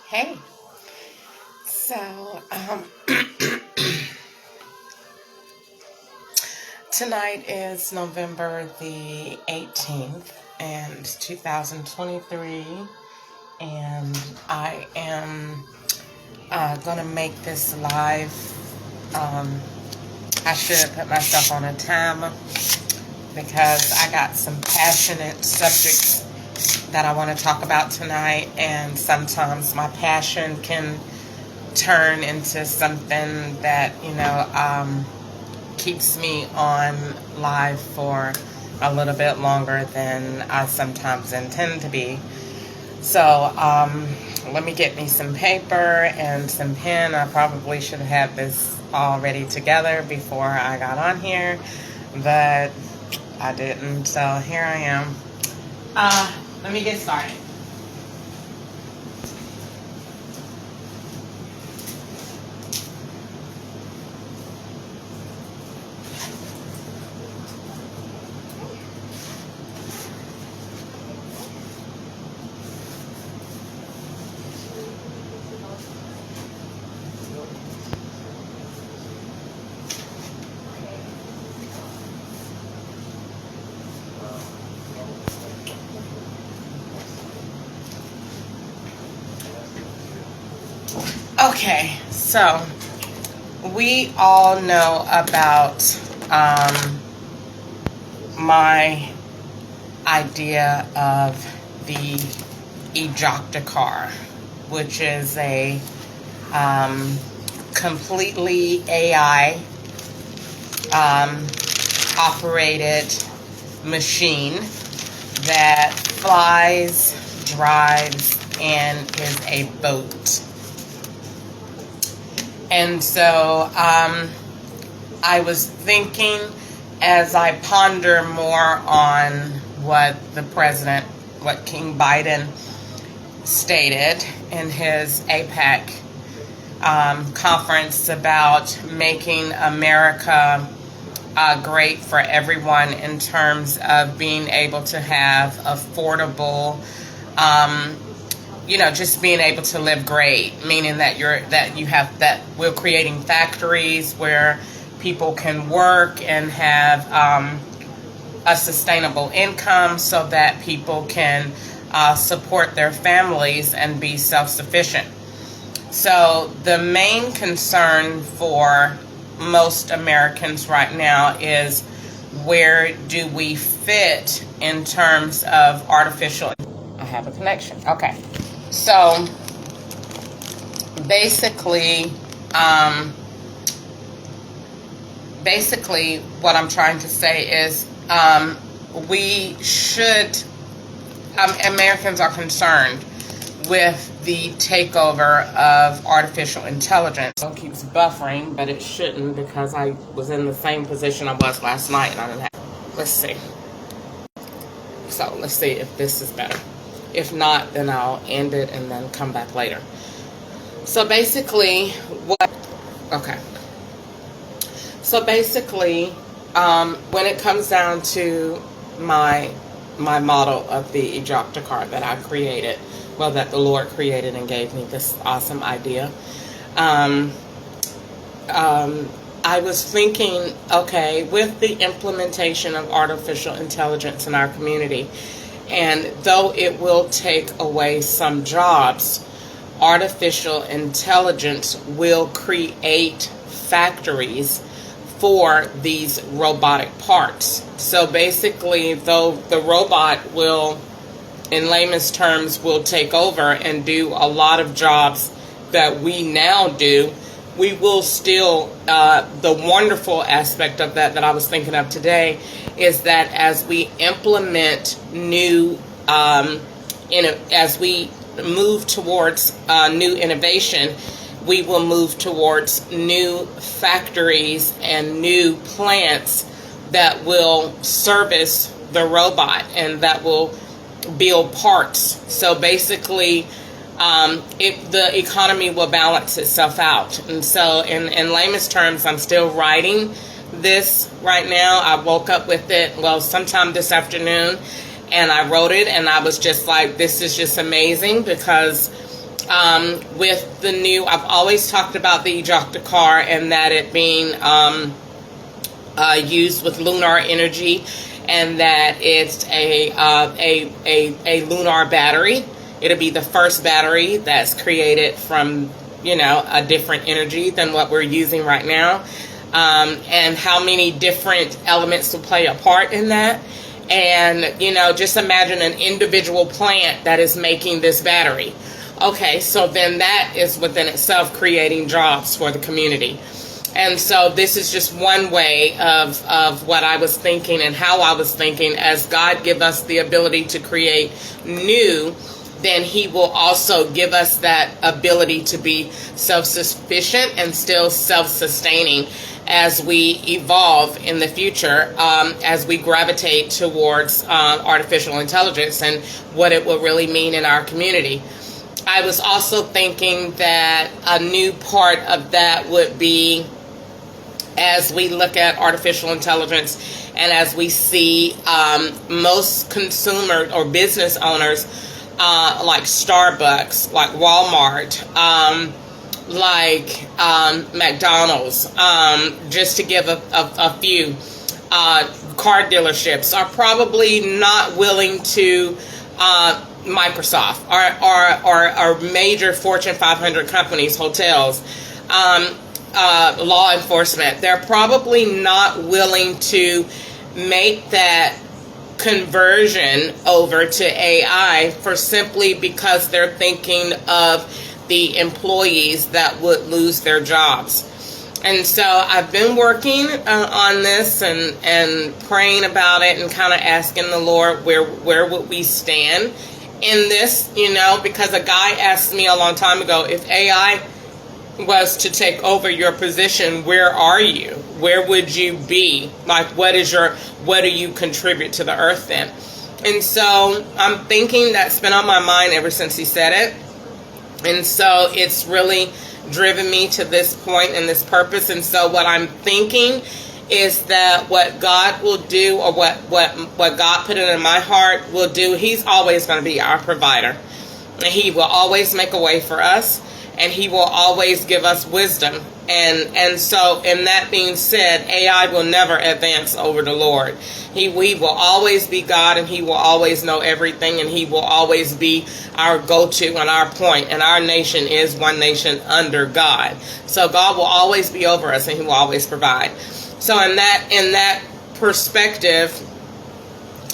Hey, so tonight is November the 18th and 2023, and I am gonna make this live. I should put myself on a timer because I got some passionate subjects that I want to talk about tonight, and sometimes my passion can turn into something that keeps me on live for a little bit longer than I sometimes intend to be. So let me get me some paper and some pen. I probably should have had this all ready together before I got on here, but I didn't. So here I am. Let me get started. Okay, so we all know about my idea of the Ejoctacar, which is a completely AI operated machine that flies, drives, and is a boat. And so I was thinking, as I ponder more on what what King Biden stated in his APEC conference about making America great for everyone in terms of being able to have affordable, just being able to live great, meaning that we're creating factories where people can work and have a sustainable income so that people can support their families and be self-sufficient. So the main concern for most Americans right now is, where do we fit in terms of artificial? I have a connection. Okay. So basically what I'm trying to say is Americans are concerned with the takeover of artificial intelligence. It keeps buffering, but it shouldn't, because I was in the same position I was last night and I didn't have. Let's see. So let's see if this is better. If not, then I'll end it and then come back later. So basically, when it comes down to my model of the Ejoctacar that I created, that the Lord created and gave me this awesome idea, I was thinking, okay, with the implementation of artificial intelligence in our community, and though it will take away some jobs, artificial intelligence will create factories for these robotic parts. So basically, though the robot will, in layman's terms, will take over and do a lot of jobs that we now do, we will still, the wonderful aspect of that I was thinking of today is that as we implement new, as we move towards new innovation, we will move towards new factories and new plants that will service the robot and that will build parts. So basically, the economy will balance itself out. And so in layman's terms, I'm still writing this right now. I woke up with it, sometime this afternoon, and I wrote it, and I was just like, this is just amazing, because with the new, I've always talked about the ejector car and that it being used with lunar energy, and that it's a lunar battery. It'll be the first battery that's created from, a different energy than what we're using right now. And how many different elements will play a part in that. And, just imagine an individual plant that is making this battery. Okay, so then that is within itself creating jobs for the community. And so this is just one way of what I was thinking and how I was thinking. As God give us the ability to create new, then he will also give us that ability to be self-sufficient and still self-sustaining as we evolve in the future, as we gravitate towards artificial intelligence and what it will really mean in our community. I was also thinking that a new part of that would be, as we look at artificial intelligence and as we see most consumer or business owners like Starbucks, like Walmart, like McDonald's, just to give a few, car dealerships are probably not willing to, Microsoft or major Fortune 500 companies, hotels, law enforcement, they're probably not willing to make that conversion over to AI for simply because they're thinking of the employees that would lose their jobs. And so I've been working on this and praying about it and kind of asking the Lord where would we stand in this, because a guy asked me a long time ago, if AI was to take over your position, where are you? Where would you be? Like, what do you contribute to the earth then? And so I'm thinking that's been on my mind ever since he said it. And so it's really driven me to this point and this purpose. And so what I'm thinking is that what God will do, or what God put in my heart will do, he's always going to be our provider. And he will always make a way for us. And he will always give us wisdom. And so, in that being said, AI will never advance over the Lord. We will always be God, and he will always know everything, and he will always be our go-to and our point. And our nation is one nation under God. So God will always be over us, and he will always provide. So in that perspective,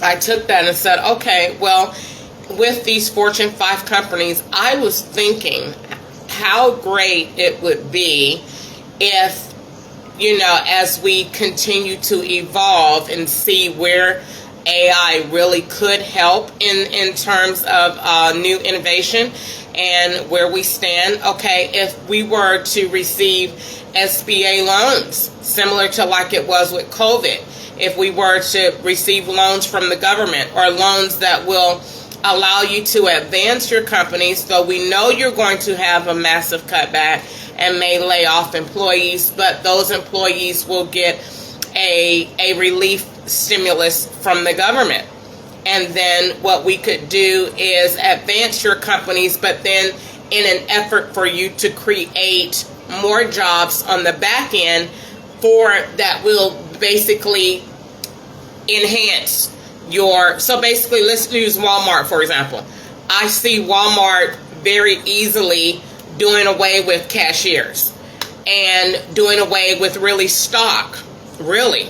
I took that and said, okay, well, with these Fortune 5 companies, I was thinking how great it would be if, as we continue to evolve and see where AI really could help in terms of new innovation and where we stand. Okay, if we were to receive SBA loans, similar to like it was with COVID, if we were to receive loans from the government, or loans that will allow you to advance your companies, though we know you're going to have a massive cutback and may lay off employees, but those employees will get a relief stimulus from the government. And then what we could do is advance your companies, but then in an effort for you to create more jobs on the back end that will basically enhance so basically, let's use Walmart, for example. I see Walmart very easily doing away with cashiers and doing away with stock, really.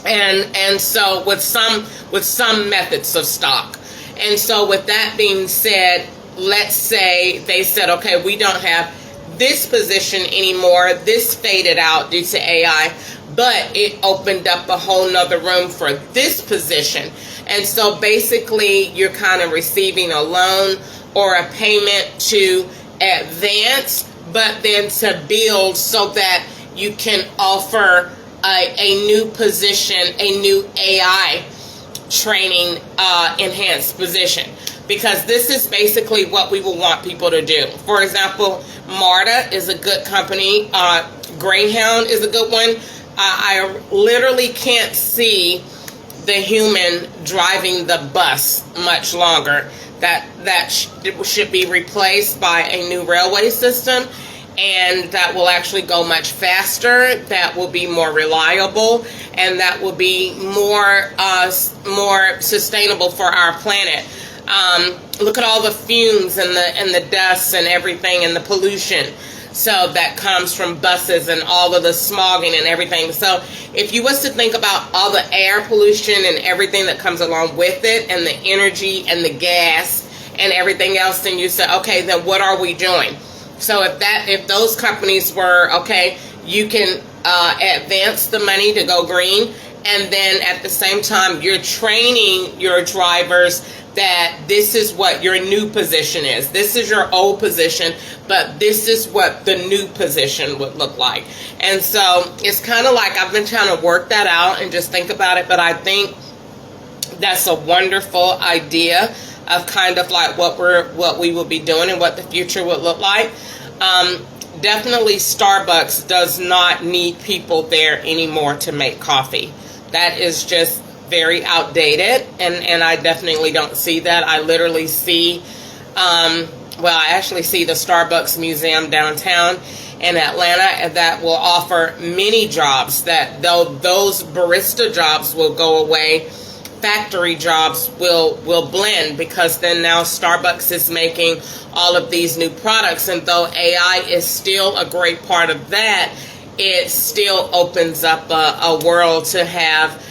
And so with some methods of stock. And so with that being said, let's say they said, okay, we don't have this position anymore. This faded out due to AI. But it opened up a whole nother room for this position. And so basically you're kind of receiving a loan or a payment to advance, but then to build so that you can offer a new position, a new AI training enhanced position. Because this is basically what we will want people to do. For example, MARTA is a good company. Greyhound is a good one. I literally can't see the human driving the bus much longer. should be replaced by a new railway system, and that will actually go much faster, that will be more reliable, and that will be more sustainable for our planet. Look at all the fumes and the dust and everything and the pollution. So that comes from buses and all of the smogging and everything. So if you was to think about all the air pollution and everything that comes along with it, and the energy and the gas and everything else, then you say, okay, then what are we doing? So if those companies were, okay, you can advance the money to go green, and then at the same time you're training your drivers that this is what your new position is. This is your old position, but this is what the new position would look like. And so it's kind of like I've been trying to work that out and just think about it, but I think that's a wonderful idea of kind of like what we will be doing and what the future would look like. Definitely Starbucks does not need people there anymore to make coffee. That is just very outdated, and I definitely don't see that. I literally see, I actually see the Starbucks Museum downtown in Atlanta, and that will offer many jobs, that though those barista jobs will go away, factory jobs will blend, because then now Starbucks is making all of these new products, and though AI is still a great part of that, it still opens up a world to have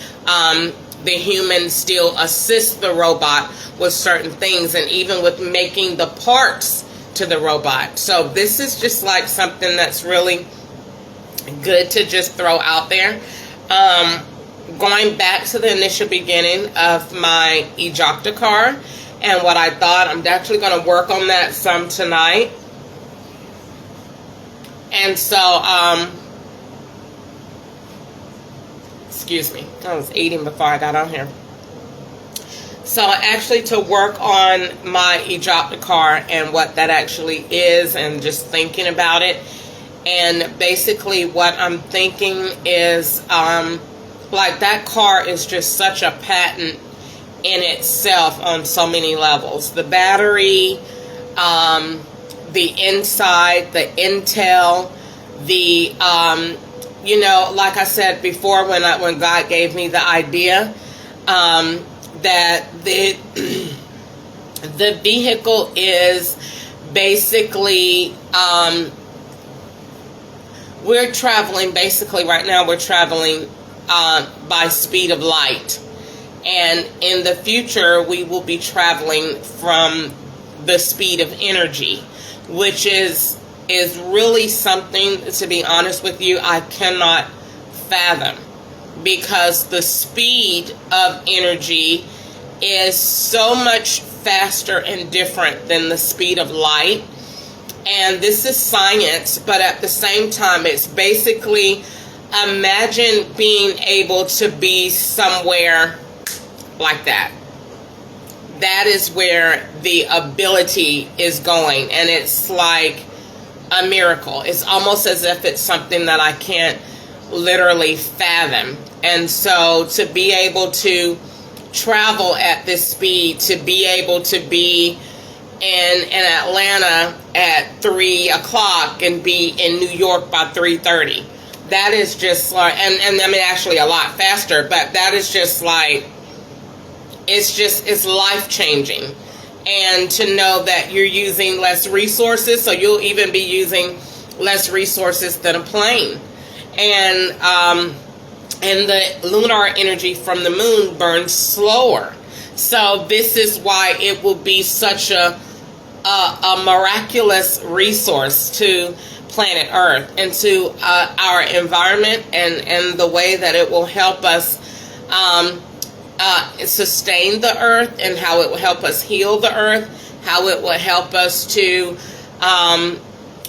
the human still assist the robot with certain things, and even with making the parts to the robot. So this is just like something that's really good to just throw out there. Going back to the initial beginning of my Ejecta car and what I thought, I'm actually going to work on that some tonight. And so, excuse me, I was eating before I got on here. So actually to work on my Ejecta car and what that actually is, and just thinking about it. And basically what I'm thinking is, like, that car is just such a patent in itself on so many levels. The battery, the inside, the intel, the you know, like I said before, when God gave me the idea, that the vehicle is basically, we're traveling, basically right now we're traveling by speed of light, and in the future we will be traveling from the speed of energy, which is really something, to be honest with you, I cannot fathom, because the speed of energy is so much faster and different than the speed of light. And this is science, but at the same time, it's basically, imagine being able to be somewhere like that. That is where the ability is going, and it's like a miracle. It's almost as if it's something that I can't literally fathom. And so to be able to travel at this speed, to be able to be in Atlanta at 3 o'clock and be in New York by 3:30, that is just like, and I mean actually a lot faster, but that is just like, it's life changing. And to know that you're using less resources, so you'll even be using less resources than a plane. And the lunar energy from the moon burns slower. So this is why it will be such a miraculous resource to planet Earth and to our environment, and the way that it will help us sustain the Earth, and how it will help us heal the Earth, how it will help us to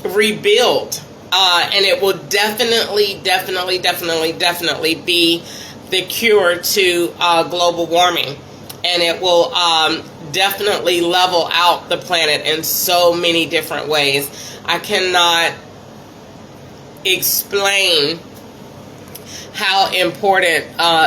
rebuild. And it will definitely be the cure to global warming. And it will definitely level out the planet in so many different ways. I cannot explain how important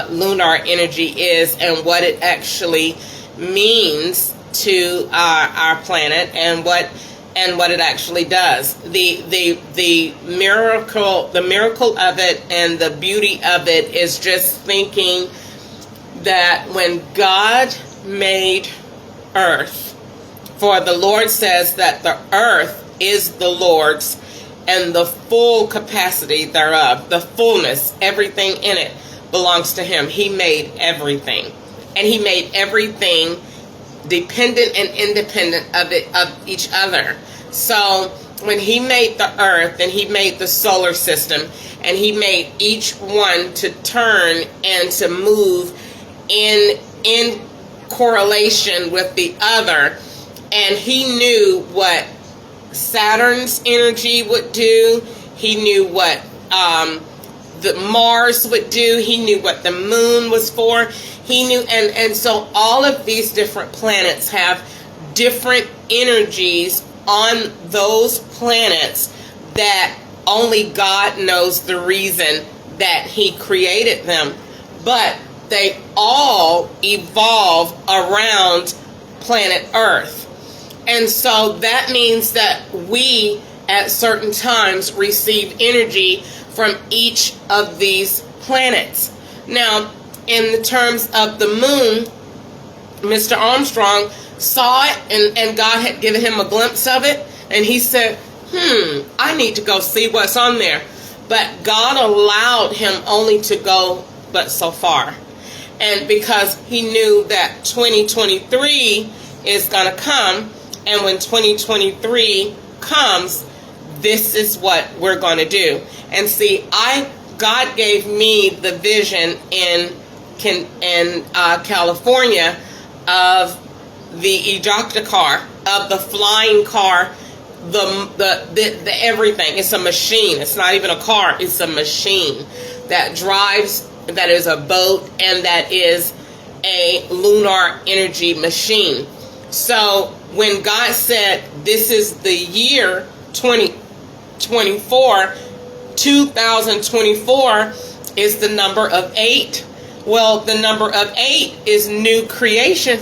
lunar energy is, and what it actually means to our planet and what it actually does. The miracle of it and the beauty of it is just thinking that when God made earth, for the Lord says that the earth is the Lord's and the full capacity thereof, the fullness, everything in it belongs to him. He made everything, and he made everything dependent and independent of each other. So when he made the earth and he made the solar system and he made each one to turn and to move in correlation with the other, and he knew what Saturn's energy would do, he knew what the Mars would do, he knew what the moon was for, he knew, and so all of these different planets have different energies on those planets that only God knows the reason that he created them. But they all evolve around planet Earth. And so that means that we at certain times receive energy from each of these planets. Now, in the terms of the moon, Mr. Armstrong saw it, and God had given him a glimpse of it, and he said, I need to go see what's on there. But God allowed him only to go but so far. And because he knew that 2023 is going to come, and when 2023 comes, this is what we're going to do. And see, God gave me the vision in California of the ejector car, of the flying car, the everything. It's a machine. It's not even a car. It's a machine that drives, that is a boat, and that is a lunar energy machine. So when God said this is the year 2024, 2024 is the number of 8. Well, the number of 8 is new creation.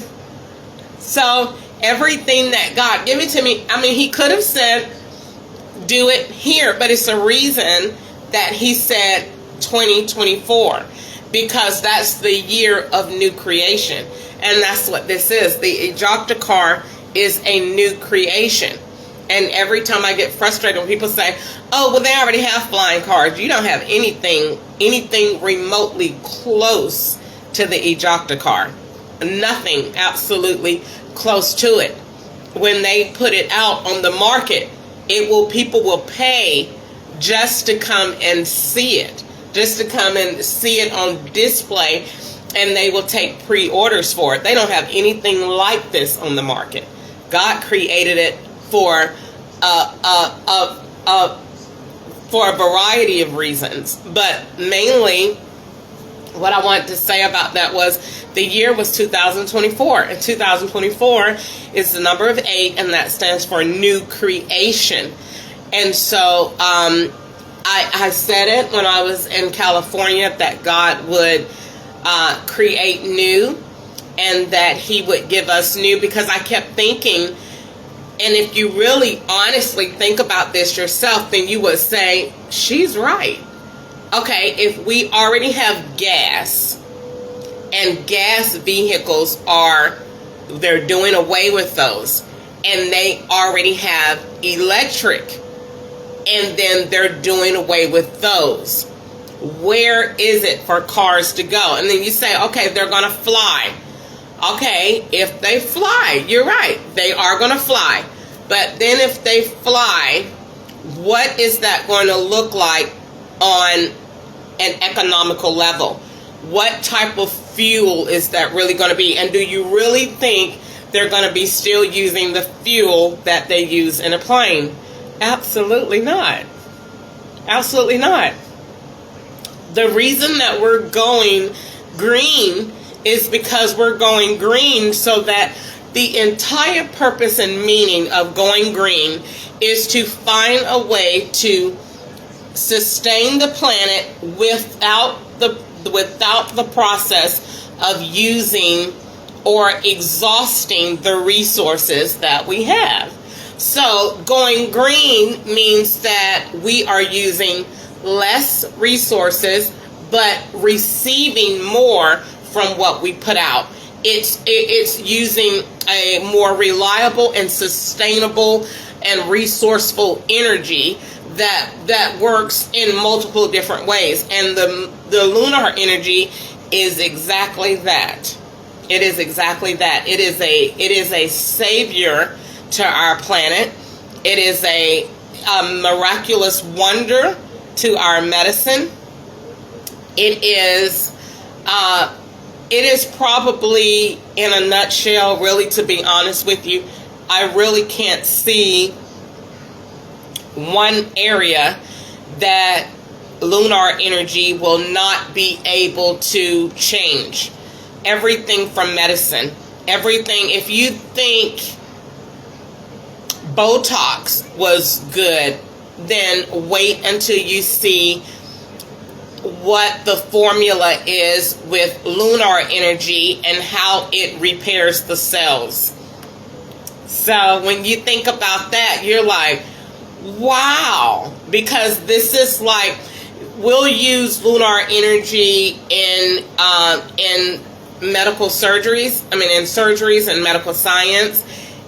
So everything that God gave it to me, I mean, he could have said, do it here, but it's a reason that he said 2024, because that's the year of new creation. And that's what this is. The ejector car is a new creation. And every time I get frustrated when people say, oh, well, they already have flying cars. You don't have anything remotely close to the ejector car. Nothing absolutely close to it. When they put it out on the market, people will pay just to come and see it. Just to come and see it on display, and they will take pre-orders for it. They don't have anything like this on the market. God created it for a variety of reasons, but mainly what I wanted to say about that was the year was 2024, and 2024 is the number of 8, and that stands for new creation. And so I said it when I was in California, that God would create new, and that he would give us new, because I kept thinking, and if you really honestly think about this yourself, then you would say, she's right. Okay, if we already have gas, and gas vehicles they're doing away with those, and they already have electric, and then they're doing away with those. Where is it for cars to go? And then you say, okay, they're going to fly. Okay, if they fly, you're right, they are going to fly. But then if they fly, what is that going to look like on an economical level? What type of fuel is that really going to be? And do you really think they're going to be still using the fuel that they use in a plane? Absolutely not. Absolutely not. The reason that we're going green is because we're going green so that the entire purpose and meaning of going green is to find a way to sustain the planet without the process of using or exhausting the resources that we have. So going green means that we are using less resources but receiving more from what we put out. It's using a more reliable and sustainable and resourceful energy that works in multiple different ways. And the lunar energy is exactly that. It is exactly that. It is a savior to our planet. It is a miraculous wonder to our medicine. It is probably, in a nutshell, really, to be honest with you, I really can't see one area that lunar energy will not be able to change. Everything from medicine, everything. If you think Botox was good, then wait until you see what the formula is with lunar energy and how it repairs the cells. So when you think about that, you're like, wow, because this is like, we'll use lunar energy in medical surgeries. I mean, in surgeries and medical science,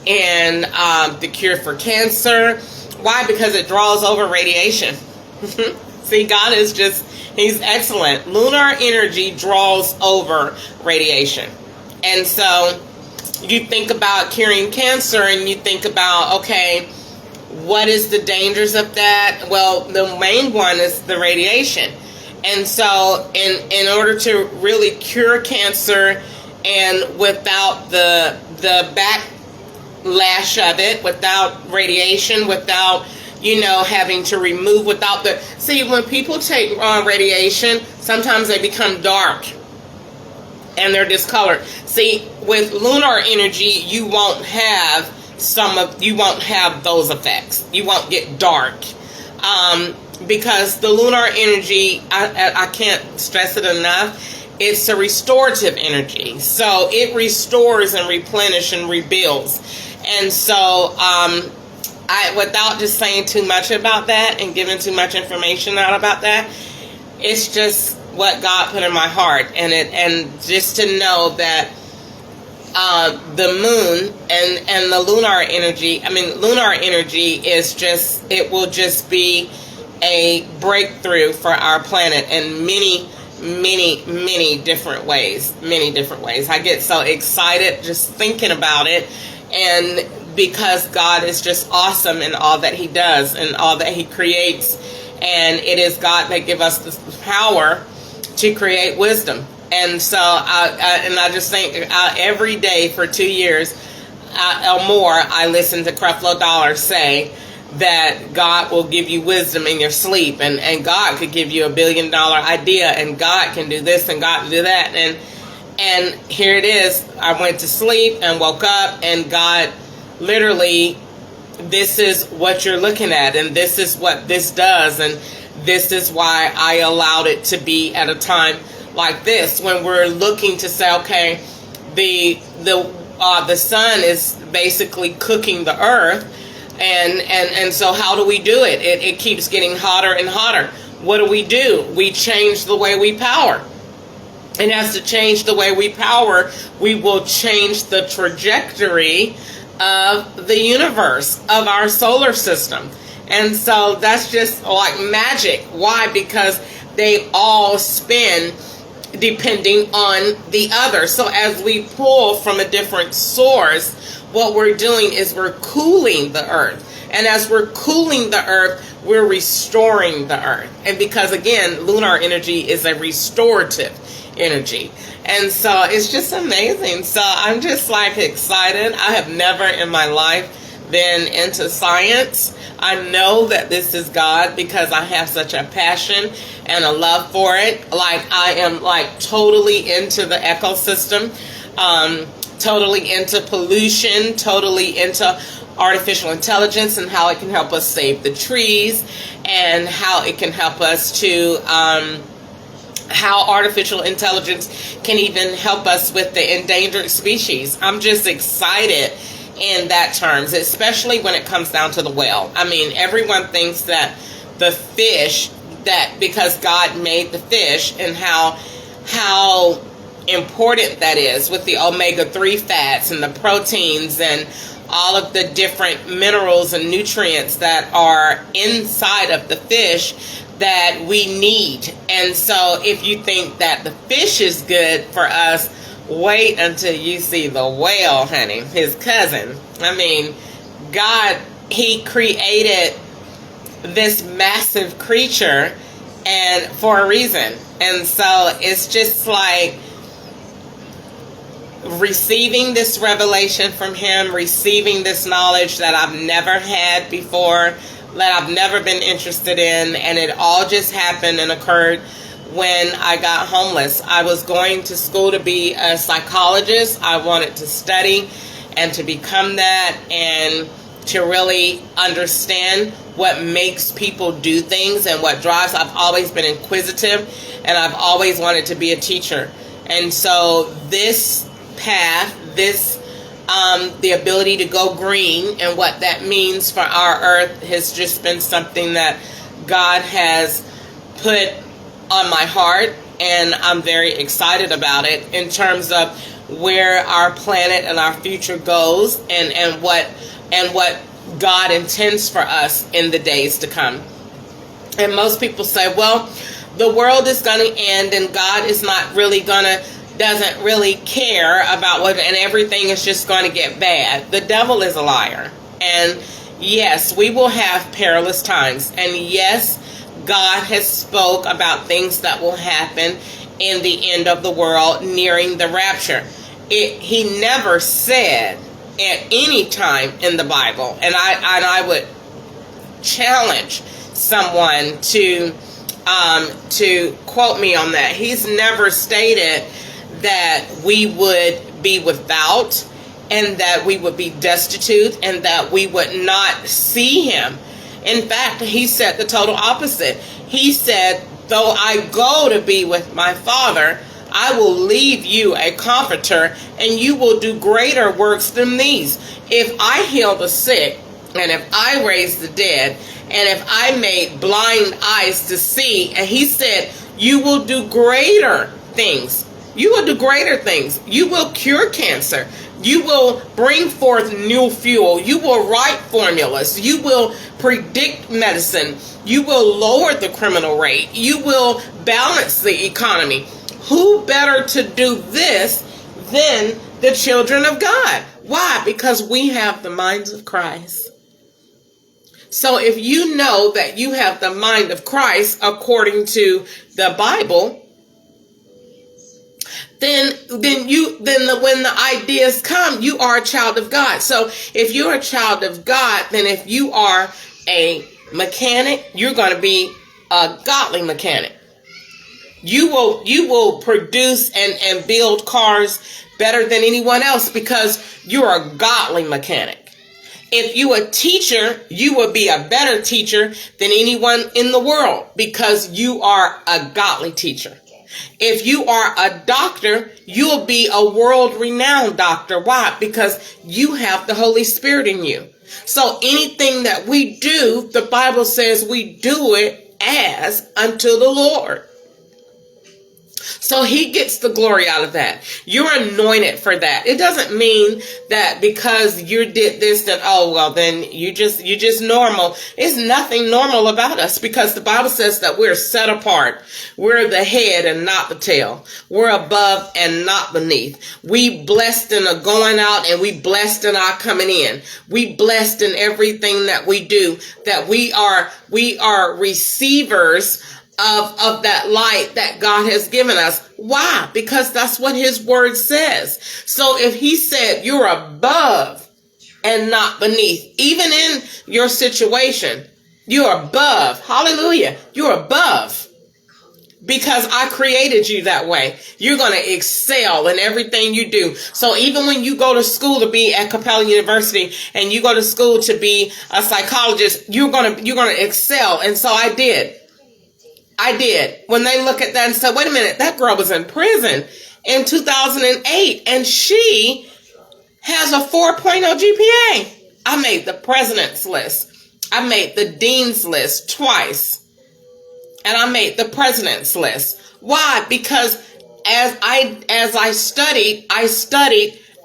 and the cure for cancer. Why? Because it draws over radiation. See, God is just, He's excellent. Lunar energy draws over radiation. And so you think about curing cancer and you think about, okay, what is the dangers of that? Well, the main one is the radiation. And so in order to really cure cancer and without the backlash of it, without radiation, without, having to remove, without the... See, when people take radiation, sometimes they become dark and they're discolored. See, with lunar energy, you won't have those effects. You won't get dark. Because the lunar energy, I can't stress it enough, it's a restorative energy. So it restores and replenishes and rebuilds. And so, without just saying too much about that and giving too much information out about that, it's just what God put in my heart. And just to know that the moon and the lunar energy, lunar energy is just, it will just be a breakthrough for our planet in many different ways. I get so excited just thinking about it, and because God is just awesome in all that He does and all that He creates, and it is God that gives us the power to create wisdom. And so I just think every day for 2 years or more, I listen to Creflo Dollar say that God will give you wisdom in your sleep, and God could give you $1 billion idea, and God can do this and God can do that, and here it is. I went to sleep and woke up, and God literally, this is what you're looking at, and this is what this does, and this is why I allowed it to be at a time like this, when we're looking to say, okay, the sun is basically cooking the earth, and so how do we do it? It keeps getting hotter and hotter. What do? We change the way we power. And as to change the way we power, we will change the trajectory of the universe, of our solar system. And so that's just like magic. Why? Because they all spin depending on the other. So as we pull from a different source, what we're doing is we're cooling the earth. And as we're cooling the earth, we're restoring the earth. And because, again, lunar energy is a restorative energy. And so it's just amazing. So I'm just like excited. I have never in my life been into science. I know that this is God because I have such a passion and a love for it. Like, I am like totally into the ecosystem, totally into pollution, totally into artificial intelligence and how it can help us save the trees, and how it can help us to how artificial intelligence can even help us with the endangered species. I'm just excited in that terms, especially when it comes down to the whale. I mean, everyone thinks that the fish, that because God made the fish, and how important that is with the omega-3 fats and the proteins and all of the different minerals and nutrients that are inside of the fish that we need. And so if you think that the fish is good for us, wait until you see the whale, honey, his cousin. I mean, God, he created this massive creature and for a reason. And so it's just like receiving this revelation from him, receiving this knowledge that I've never had before, that I've never been interested in, and it all just happened and occurred when I got homeless. I was going to school to be a psychologist. I wanted to study and to become that and to really understand what makes people do things and what drives. I've always been inquisitive, and I've always wanted to be a teacher. And so this path, the ability to go green and what that means for our earth has just been something that God has put on my heart, and I'm very excited about it in terms of where our planet and our future goes, and what God intends for us in the days to come. And most people say, well, the world is going to end and God is not really doesn't really care about what, and everything is just going to get bad. The devil is a liar. And yes, we will have perilous times. And yes, God has spoke about things that will happen in the end of the world, nearing the rapture. He never said at any time in the Bible, and I would challenge someone to quote me on that. He's never stated that we would be without, and that we would be destitute, and that we would not see him. In fact, he said the total opposite. He said, though I go to be with my Father, I will leave you a comforter, and you will do greater works than these. If I heal the sick, and if I raise the dead, and if I made blind eyes to see, and he said, you will do greater things. You will do greater things. You will cure cancer. You will bring forth new fuel. You will write formulas. You will predict medicine. You will lower the criminal rate. You will balance the economy. Who better to do this than the children of God? Why? Because we have the mind of Christ. So if you know that you have the mind of Christ according to the Bible, then when the ideas come, you are a child of God. So if you're a child of God, then if you are a mechanic, you're going to be a godly mechanic. You will produce and build cars better than anyone else because you're a godly mechanic. If you're a teacher, you will be a better teacher than anyone in the world because you are a godly teacher. If you are a doctor, you'll be a world-renowned doctor. Why? Because you have the Holy Spirit in you. So anything that we do, the Bible says we do it as unto the Lord. So he gets the glory out of that. You're anointed for that. It doesn't mean that because you did this, that, oh, well, then you're just normal. It's nothing normal about us because the Bible says that we're set apart. We're the head and not the tail. We're above and not beneath. We blessed in our going out and we blessed in our coming in. We blessed in everything that we do, that we are receivers of that light that God has given us. Why? Because that's what his word says. So if he said you're above and not beneath, even in your situation, you're above. Hallelujah. You're above because I created you that way. You're going to excel in everything you do. So even when you go to school to be at Capella University and you go to school to be a psychologist, you're going to excel. And so I did. I did. When they look at that and say, wait a minute, that girl was in prison in 2008 and she has a 4.0 GPA. I made the president's list. I made the dean's list twice. And I made the president's list. Why? Because as I studied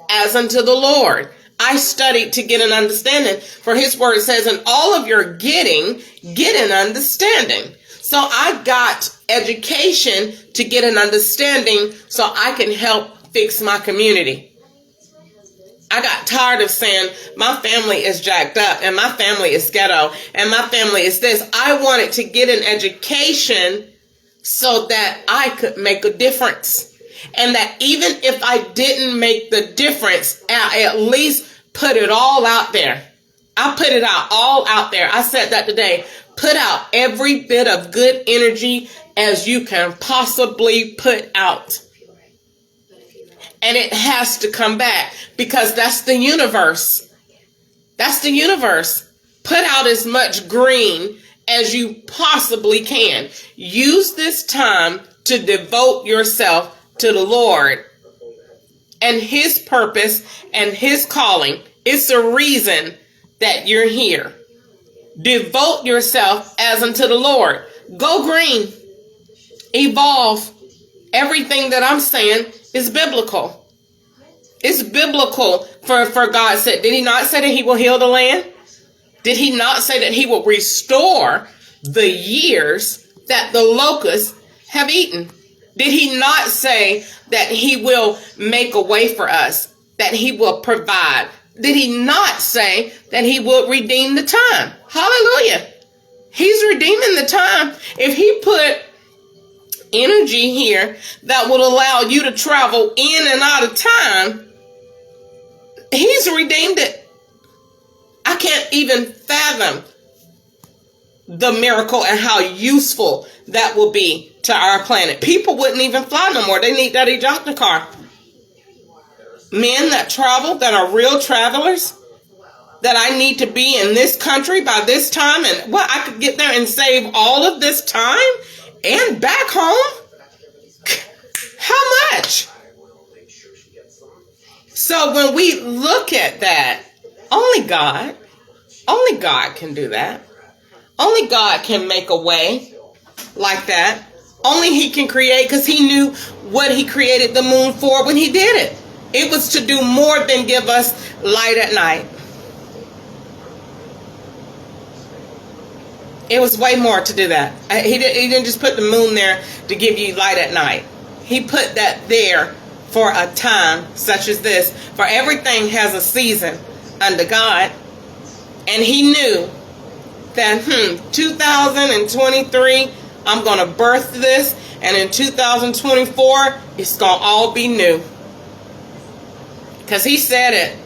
as unto the Lord. I studied to get an understanding. For his word says, in all of your getting, get an understanding. So I got education to get an understanding so I can help fix my community. I got tired of saying my family is jacked up and my family is ghetto and my family is this. I wanted to get an education so that I could make a difference. And that even if I didn't make the difference, I at least put it all out there. I put it all out there. I said that today. Put out every bit of good energy as you can possibly put out. And it has to come back because that's the universe. That's the universe. Put out as much green as you possibly can. Use this time to devote yourself to the Lord and his purpose and his calling. It's the reason that you're here. Devote yourself as unto the Lord. Go green. Evolve. Everything that I'm saying is biblical. It's biblical for God said. Did he not say that he will heal the land? Did he not say that he will restore the years that the locusts have eaten? Did he not say that he will make a way for us, that he will provide? Did he not say that he will redeem the time? Hallelujah. He's redeeming the time. If he put energy here that will allow you to travel in and out of time, he's redeemed it. I can't even fathom the miracle and how useful that will be to our planet. People wouldn't even fly no more. They need that ejector car. Men that travel, that are real travelers, that I need to be in this country by this time, and well, I could get there and save all of this time and back home. How much? So when we look at that, only God can do that. Only God can make a way like that. Only he can create, because he knew what he created the moon for when he did it. It was to do more than give us light at night. It was way more to do that. He didn't just put the moon there to give you light at night. He put that there for a time such as this. For everything has a season under God. And he knew that 2023, I'm going to birth this. And in 2024, it's going to all be new. Because he said it.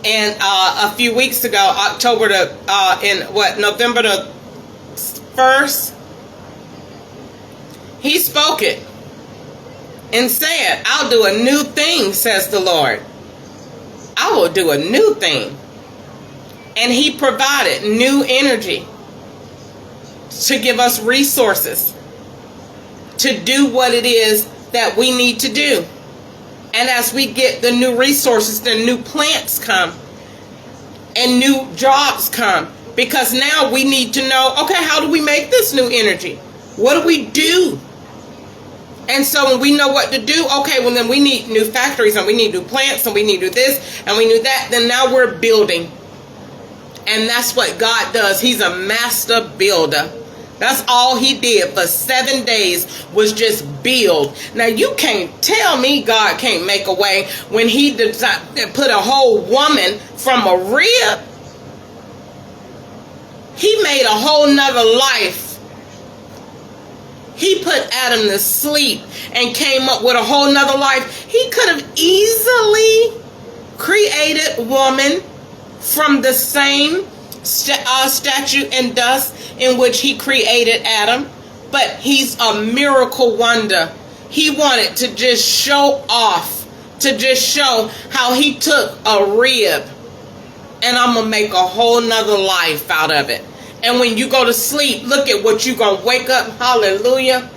And a few weeks ago, November the 1st, he spoke it and said, I'll do a new thing, says the Lord. I will do a new thing. And he provided new energy to give us resources to do what it is that we need to do. And as we get the new resources, the new plants come and new jobs come. Because now we need to know, okay, how do we make this new energy? What do we do? And so when we know what to do, okay, well then we need new factories and we need new plants and we need to do this and we need that. Then now we're building. And that's what God does. He's a master builder. That's all he did for 7 days was just build. Now you can't tell me God can't make a way when he put a whole woman from a rib. He made a whole nother life. He put Adam to sleep and came up with a whole nother life. He could have easily created woman from the same statue and dust in which he created Adam, but he's a miracle wonder. He wanted to just show off, to just show how he took a rib and I'm gonna make a whole nother life out of it. And when you go to sleep, look at what you're going to wake up. Hallelujah.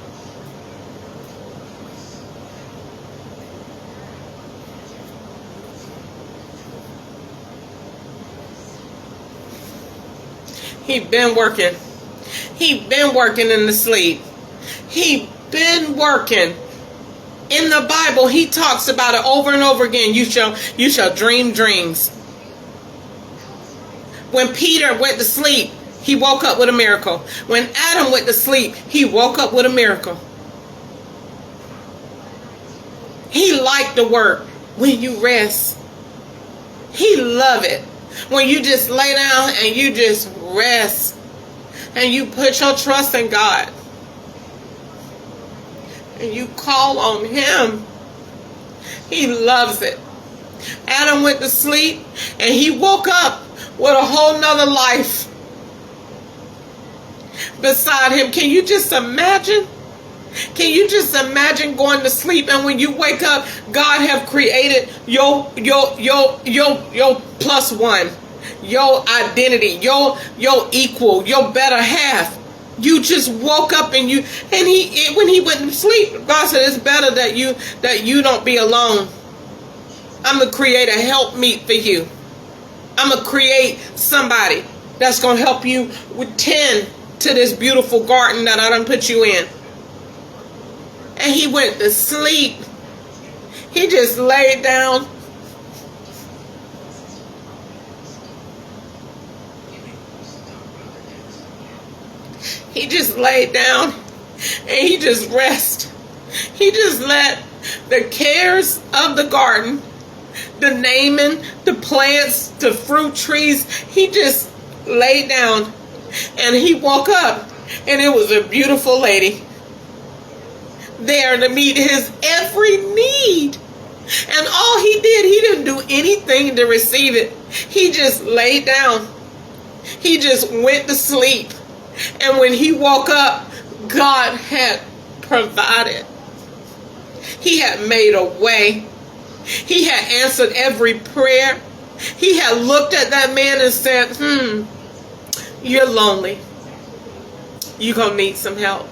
He been working. He been working in the sleep. He been working. In the Bible, he talks about it over and over again. You shall dream dreams. When Peter went to sleep, he woke up with a miracle. When Adam went to sleep, he woke up with a miracle. He liked the work when you rest. He loved it when you just lay down and you just rest and you put your trust in God and you call on him. He loves it. Adam went to sleep and he woke up with a whole nother life beside him. Can you just imagine? Can you just imagine going to sleep and when you wake up, God have created your plus one, your identity, your equal, your better half. You just woke up and when he went to sleep, God said it's better that you don't be alone. I'm gonna create a helpmeet for you. I'm gonna create somebody that's gonna help you tend to this beautiful garden that I done put you in. And he went to sleep. He just laid down. He just laid down and he just rested. He just let the cares of the garden, the naming, the plants, the fruit trees, he just laid down and he woke up and it was a beautiful lady there to meet his every need. And all he did, he didn't do anything to receive it. He just laid down. He just went to sleep. And when he woke up, God had provided. He had made a way. He had answered every prayer. He had looked at that man and said, you're lonely. You're going to need some help.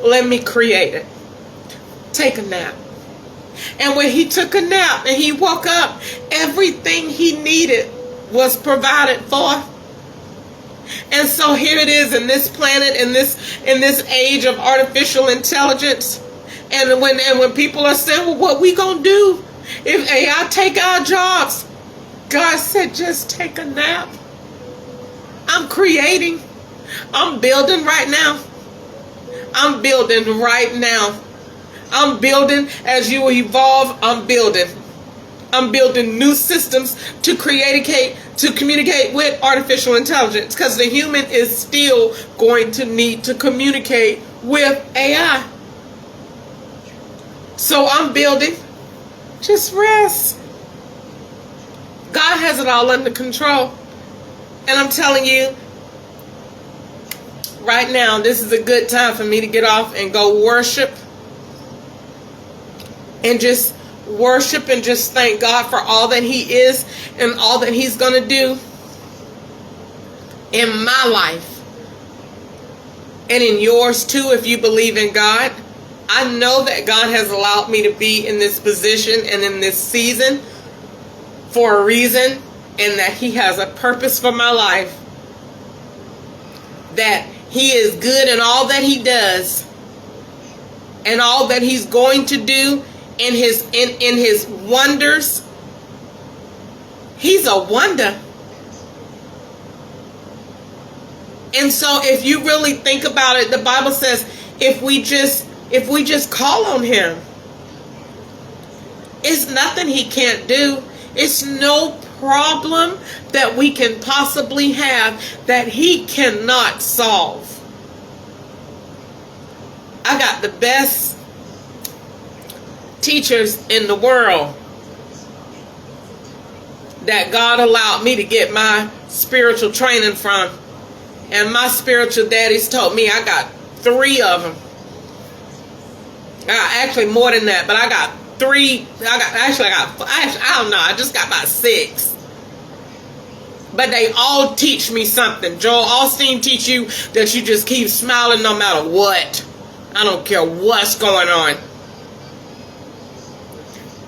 Let me create it. Take a nap. And when he took a nap and he woke up, everything he needed was provided for. And so here it is in this planet, in this age of artificial intelligence. And when people are saying, well, what we gonna do if AI take our jobs? God said, just take a nap. I'm creating. I'm building right now. I'm building right now. I'm building as you evolve. I'm building. I'm building new systems to communicate with artificial intelligence, because the human is still going to need to communicate with AI. So I'm building. Just rest. God has it all under control. And I'm telling you, right now, this is a good time for me to get off and go worship. And just worship and just thank God for all that he is and all that he's going to do in my life. And in yours too, if you believe in God. I know that God has allowed me to be in this position and in this season for a reason, and that he has a purpose for my life. That he is good in all that he does and all that he's going to do in his wonders. He's a wonder. And so if you really think about it, the Bible says if we just call on him, it's nothing he can't do. It's no problem that we can possibly have that he cannot solve. I got the best teachers in the world that God allowed me to get my spiritual training from. And my spiritual daddies told me I got 3 of them. Actually more than that, but I got 3. I don't know, I just got about 6. But they all teach me something. Joel Osteen teach you that you just keep smiling no matter what. I don't care what's going on.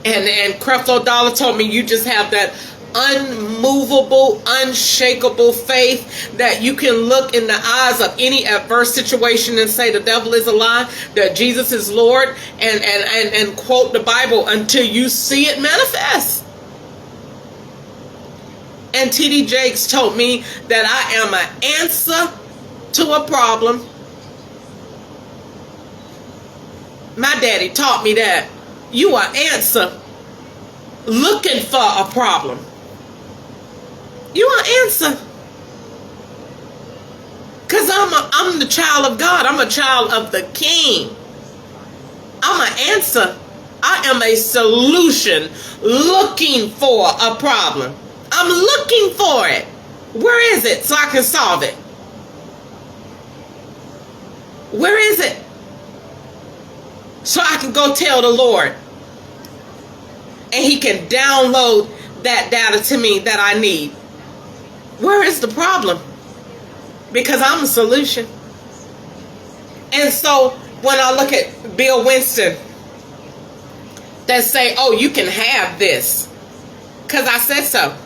And Creflo Dollar told me you just have that unmovable, unshakable faith that you can look in the eyes of any adverse situation and say the devil is a lie, that Jesus is Lord, and quote the Bible until you see it manifest. And T.D. Jakes told me that I am an answer to a problem. My daddy taught me that. You are answer looking for a problem. You are answer. Because I'm the child of God. I'm a child of the King. I'm an answer. I am a solution looking for a problem. I'm looking for it. Where is it so I can solve it? Where is it? So I can go tell the Lord. And he can download that data to me that I need. Where is the problem? Because I'm a solution. And so when I look at Bill Winston that say, oh, you can have this. Because I said so.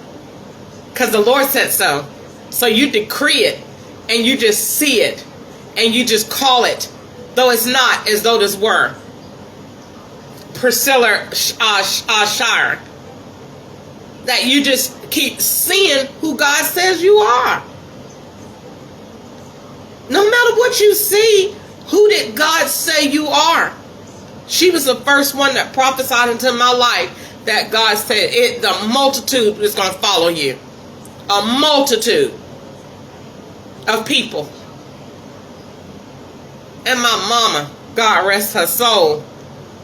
Because the Lord said so. So you decree it. And you just see it. And you just call it. Though it's not as though this were. Priscilla Shirer. That you just keep seeing who God says you are. No matter what you see, who did God say you are? She was the first one that prophesied into my life that God said the multitude is going to follow you. A multitude of people. And my mama, God rest her soul.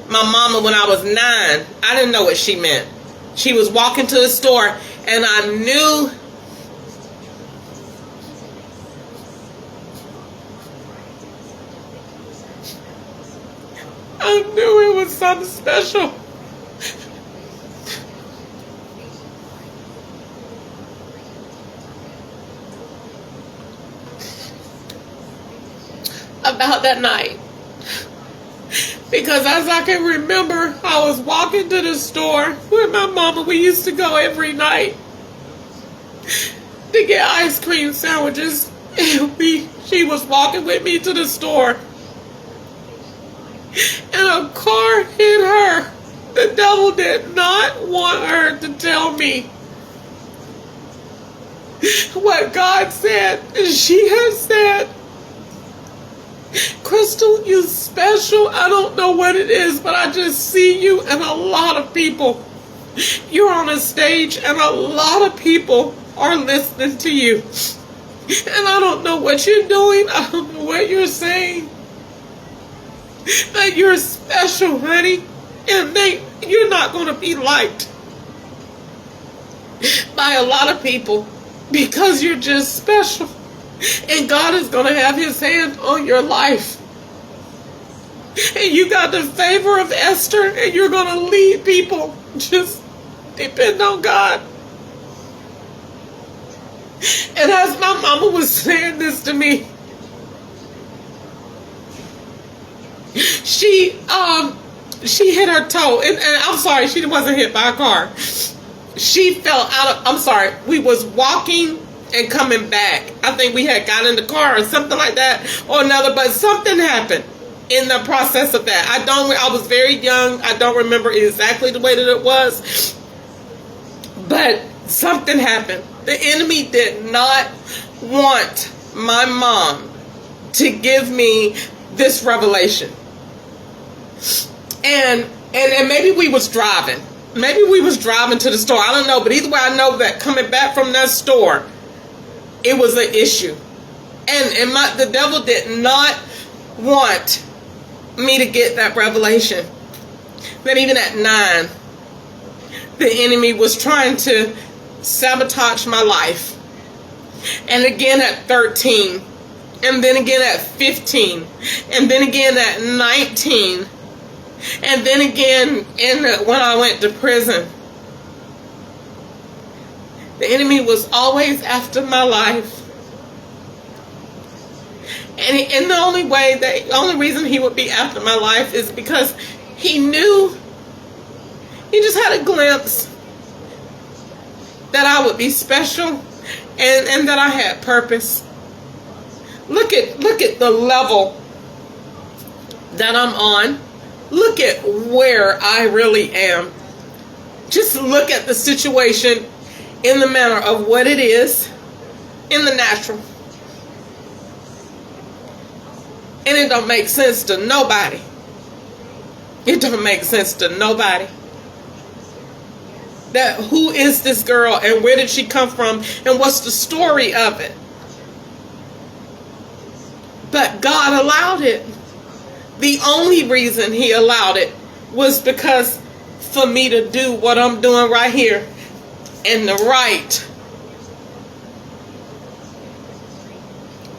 My mama, when I was 9, I didn't know what she meant. She was walking to the store and I knew it was something special. About that night. Because as I can remember, I was walking to the store with my mama. We used to go every night to get ice cream sandwiches. And she was walking with me to the store. And a car hit her. The devil did not want her to tell me what God said. And she has said, Crystal, you special. I don't know what it is, but I just see you and a lot of people. You're on a stage and a lot of people are listening to you. And I don't know what you're doing. I don't know what you're saying. But you're special, honey. And you're not going to be liked by a lot of people because you're just special. And God is going to have his hand on your life. And you got the favor of Esther, and you're going to lead people. Just depend on God. And as my mama was saying this to me, she hit her toe. And I'm sorry, she wasn't hit by a car. She fell out of, I'm sorry, we was walking and coming back. I think we had got in the car or something like that or another, but something happened in the process of that. I was very young. I don't remember exactly the way that it was, but something happened. The enemy did not want my mom to give me this revelation. And maybe we was driving. Maybe we was driving to the store. I don't know, but either way, I know that coming back from that store, it was an issue. And the devil did not want me to get that revelation. But even at 9, the enemy was trying to sabotage my life. And again at 13. And then again at 15. And then again at 19. And then again when I went to prison. The enemy was always after my life. And the only reason he would be after my life is because he knew, he just had a glimpse that I would be special and that I had purpose. Look at the level that I'm on. Look at where I really am. Just look at the situation in the manner of what it is in the natural. And it don't make sense to nobody. It don't make sense to nobody. That who is this girl and where did she come from and what's the story of it? But God allowed it. The only reason he allowed it was because for me to do what I'm doing right here and to write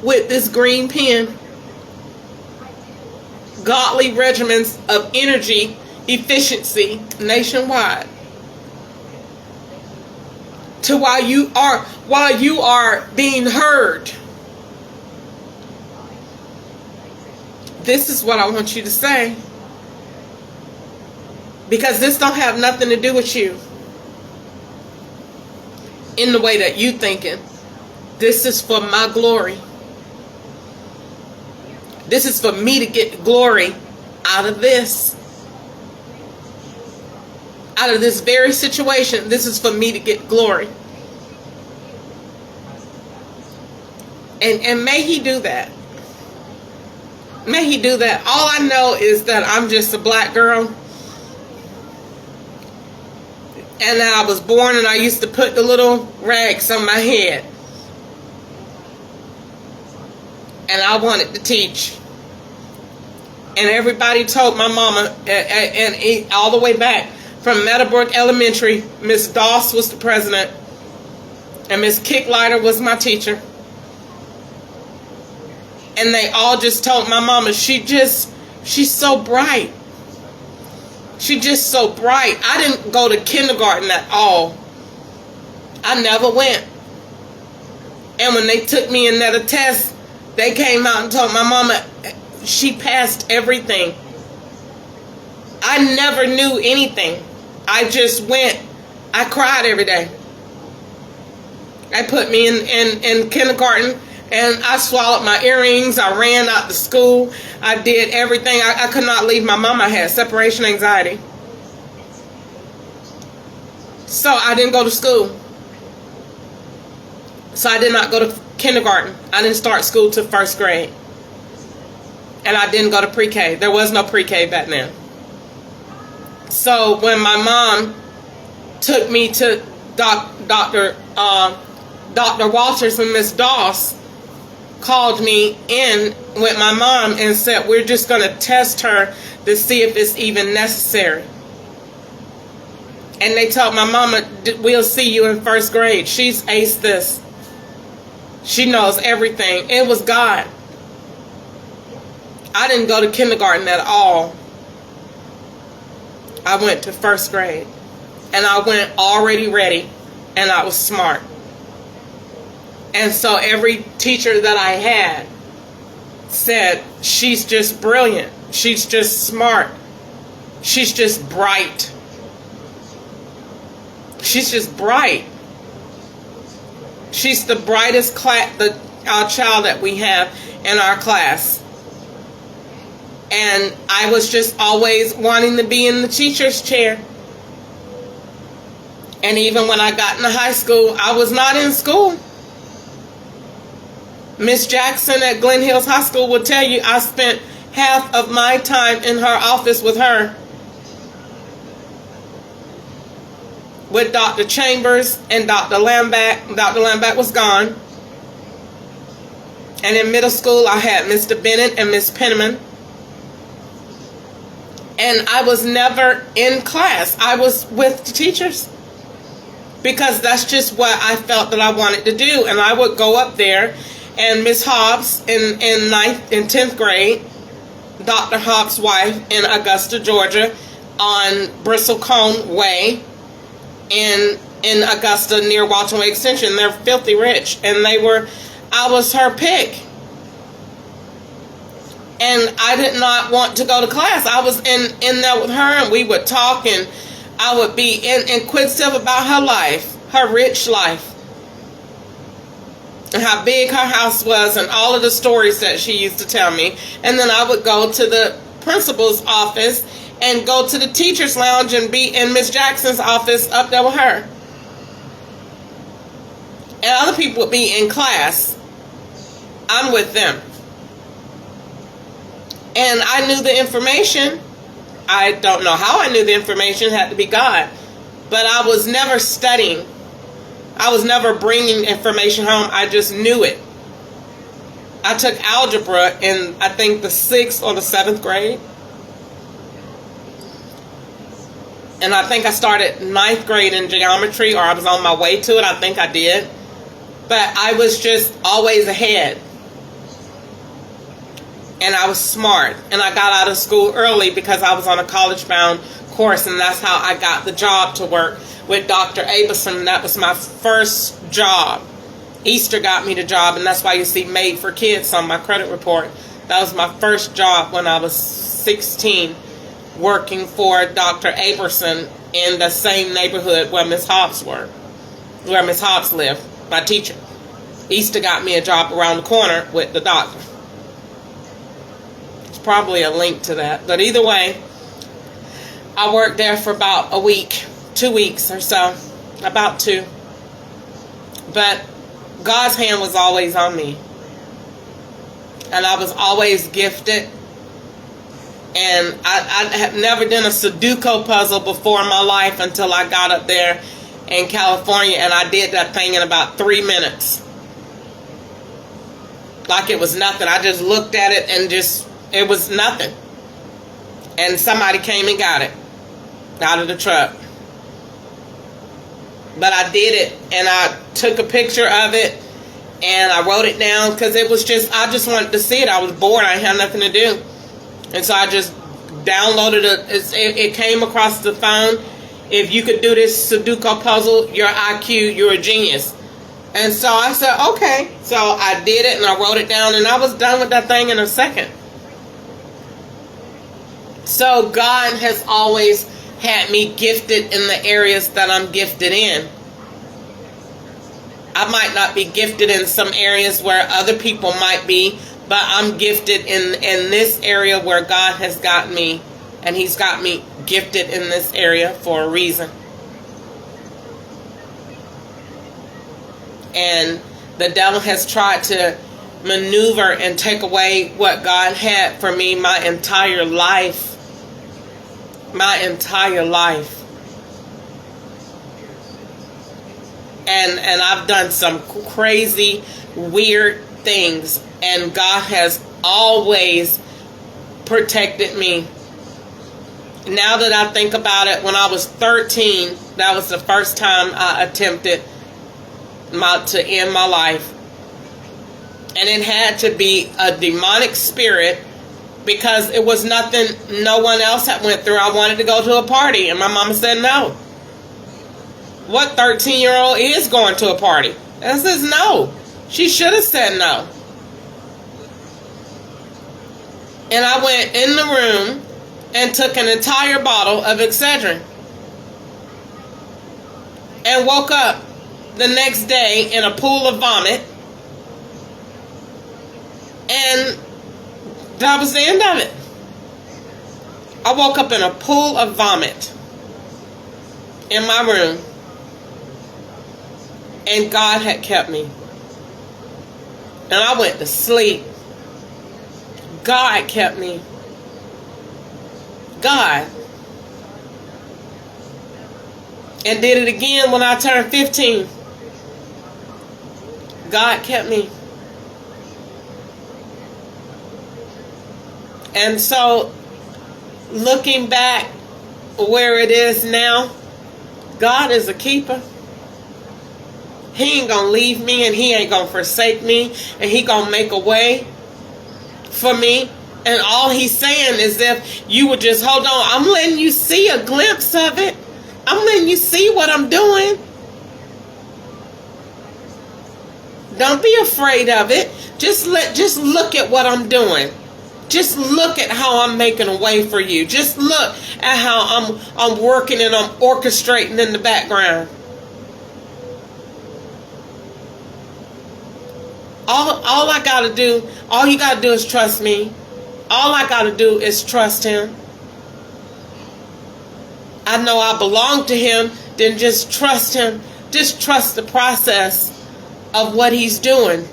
with this green pen godly regimens of energy efficiency nationwide. To while you are being heard. This is what I want you to say. Because this don't have nothing to do with you. In the way that you thinking. This is for my glory. This is for me to get glory out of this. Out of this very situation. This is for me to get glory. And may he do that. May he do that. All I know is that I'm just a black girl. And that I was born and I used to put the little rags on my head. And I wanted to teach. And everybody told my mama, and all the way back from Meadowbrook Elementary, Miss Doss was the president. And Miss Kicklighter was my teacher. And they all just told my mama, she's so bright. She's just so bright. I didn't go to kindergarten at all. I never went. And when they took me in that test, they came out and told my mama, she passed everything. I never knew anything. I just went. I cried every day. They put me in kindergarten. And I swallowed my earrings. I ran out to school. I did everything. I could not leave my mom. I had separation anxiety. So I didn't go to school. So I did not go to kindergarten. I didn't start school till first grade. And I didn't go to pre-K. There was no pre-K back then. So when my mom took me to Dr. Walters and Miss Doss, called me in with my mom and said, we're just going to test her to see if it's even necessary. And they told my mama, we'll see you in first grade. She's aced this. She knows everything. It was God. I didn't go to kindergarten at all. I went to first grade. And I went already ready. And I was smart. And so every teacher that I had said, she's just brilliant. She's just smart. She's just bright. She's just bright. She's the brightest child that we have in our class. And I was just always wanting to be in the teacher's chair. And even when I got into high school, I was not in school. Miss Jackson at Glen Hills High School will tell you I spent half of my time in her office with her. With Dr. Chambers and Dr. Lamback. Dr. Lamback was gone. And in middle school I had Mr. Bennett and Miss Penniman. And I was never in class. I was with the teachers. Because that's just what I felt that I wanted to do. And I would go up there. And Miss Hobbs in 10th grade, Dr. Hobbs' wife in Augusta, Georgia, on Bristlecone Way in in Augusta near Walton Way Extension. They're filthy rich, and I was her pick. And I did not want to go to class. I was in there with her, and we would talk, and I would be inquisitive about her life, her rich life, and how big her house was, and all of the stories that she used to tell me. And then I would go to the principal's office and go to the teacher's lounge and be in Miss Jackson's office up there with her. And other people would be in class. I'm with them. And I knew the information. I don't know how I knew the information. It had to be God. But I was never studying. I was never bringing information home. I just knew it. I took algebra in, I think, the 6th or the 7th grade. And I think I started 9th grade in geometry, or I was on my way to it. I think I did. But I was just always ahead. And I was smart. And I got out of school early because I was on a college-bound course. And that's how I got the job to work with Dr. Abelson. That was my first job. Easter got me the job. And that's why you see Made for Kids on my credit report. That was my first job when I was 16. Working for Dr. Abelson in the same neighborhood where Miss Hobbs were. Where Miss Hobbs lived. My teacher. Easter got me a job around the corner with the doctor. Probably a link to that, but either way, I worked there for about a week, 2 weeks or so, about 2. But God's hand was always on me, and I was always gifted. And I have never done a Sudoku puzzle before in my life until I got up there in California, and I did that thing in about 3 minutes, like it was nothing. I just looked at it and it was nothing. And somebody came and got it out of the truck. But I did it, and I took a picture of it, and I wrote it down because I just wanted to see it. I was bored. I had nothing to do. And so I just downloaded it came across the phone. If you could do this Sudoku puzzle, your IQ, you're a genius. And so I said, okay. So I did it, and I wrote it down, and I was done with that thing in a second. So God has always had me gifted in the areas that I'm gifted in. I might not be gifted in some areas where other people might be, but I'm gifted in this area where God has got me, and He's got me gifted in this area for a reason. And the devil has tried to maneuver and take away what God had for me my entire life. My entire life. And I've done some crazy, weird things, and God has always protected me. Now that I think about it, when I was 13, that was the first time I attempted to end my life. And it had to be a demonic spirit, because it was nothing no one else had went through. I wanted to go to a party, and my mama said no. What 13-year-old is going to a party? And says no. She should have said no. And I went in the room and took an entire bottle of Excedrin. And woke up the next day in a pool of vomit. And that was the end of it. I woke up in a pool of vomit in my room. And God had kept me. And I went to sleep. God kept me. God. And did it again when I turned 15. God kept me. And so, looking back where it is now, God is a keeper. He ain't gonna leave me, and He ain't gonna forsake me, and He gonna make a way for me. And all He's saying is, if you would just hold on, I'm letting you see a glimpse of it. I'm letting you see what I'm doing. Don't be afraid of it. Just look at what I'm doing. Just look at how I'm making a way for you. Just look at how I'm working and I'm orchestrating in the background. All I gotta do, all you gotta do is trust me. All I gotta do is trust him. I know I belong to him, then just trust him. Just trust the process of what he's doing.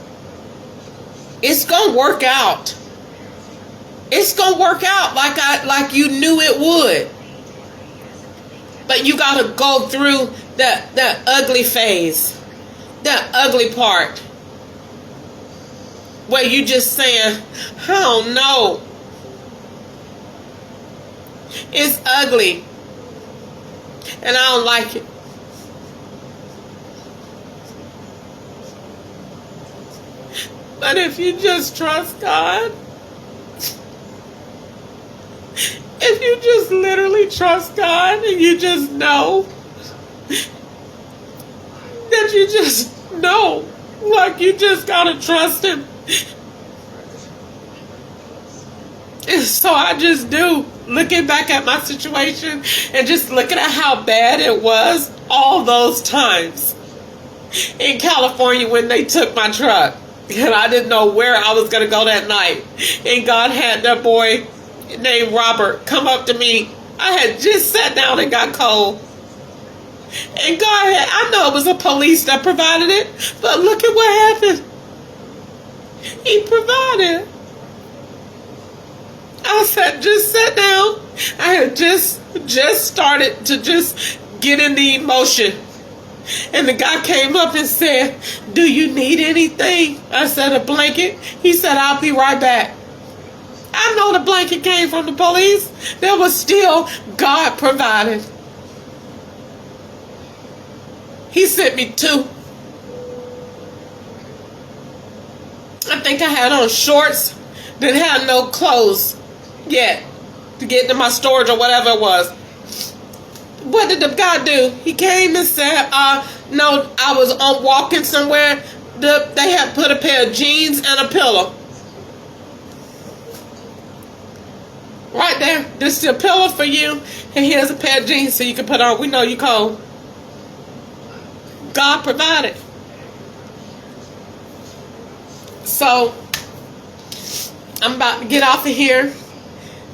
It's gonna work out. It's gonna work out like you knew it would. But you gotta go through that ugly phase, that ugly part, where you just saying, I don't know. It's ugly. And I don't like it. But if you just trust God, if you just literally trust God and you just know that you just know, like you just gotta trust him. And so I just do, looking back at my situation and just looking at how bad it was all those times in California when they took my truck. And I didn't know where I was going to go that night. And God had that boy named Robert come up to me. I had just sat down and got cold. And God had, I know it was a police that provided it, but look at what happened. He provided. I said, just sat down. I had just started to just get in the emotion. And the guy came up and said, do you need anything? I said, a blanket. He said, I'll be right back. I know the blanket came from the police. There was still God provided. He sent me 2. I think I had on shorts. Didn't have no clothes yet to get to my storage or whatever it was. What did the guy do? He came and said, no, I was walking somewhere. They had put a pair of jeans and a pillow. Right there. This is a pillow for you. And here's a pair of jeans so you can put on. We know you cold. God provided. So, I'm about to get off of here.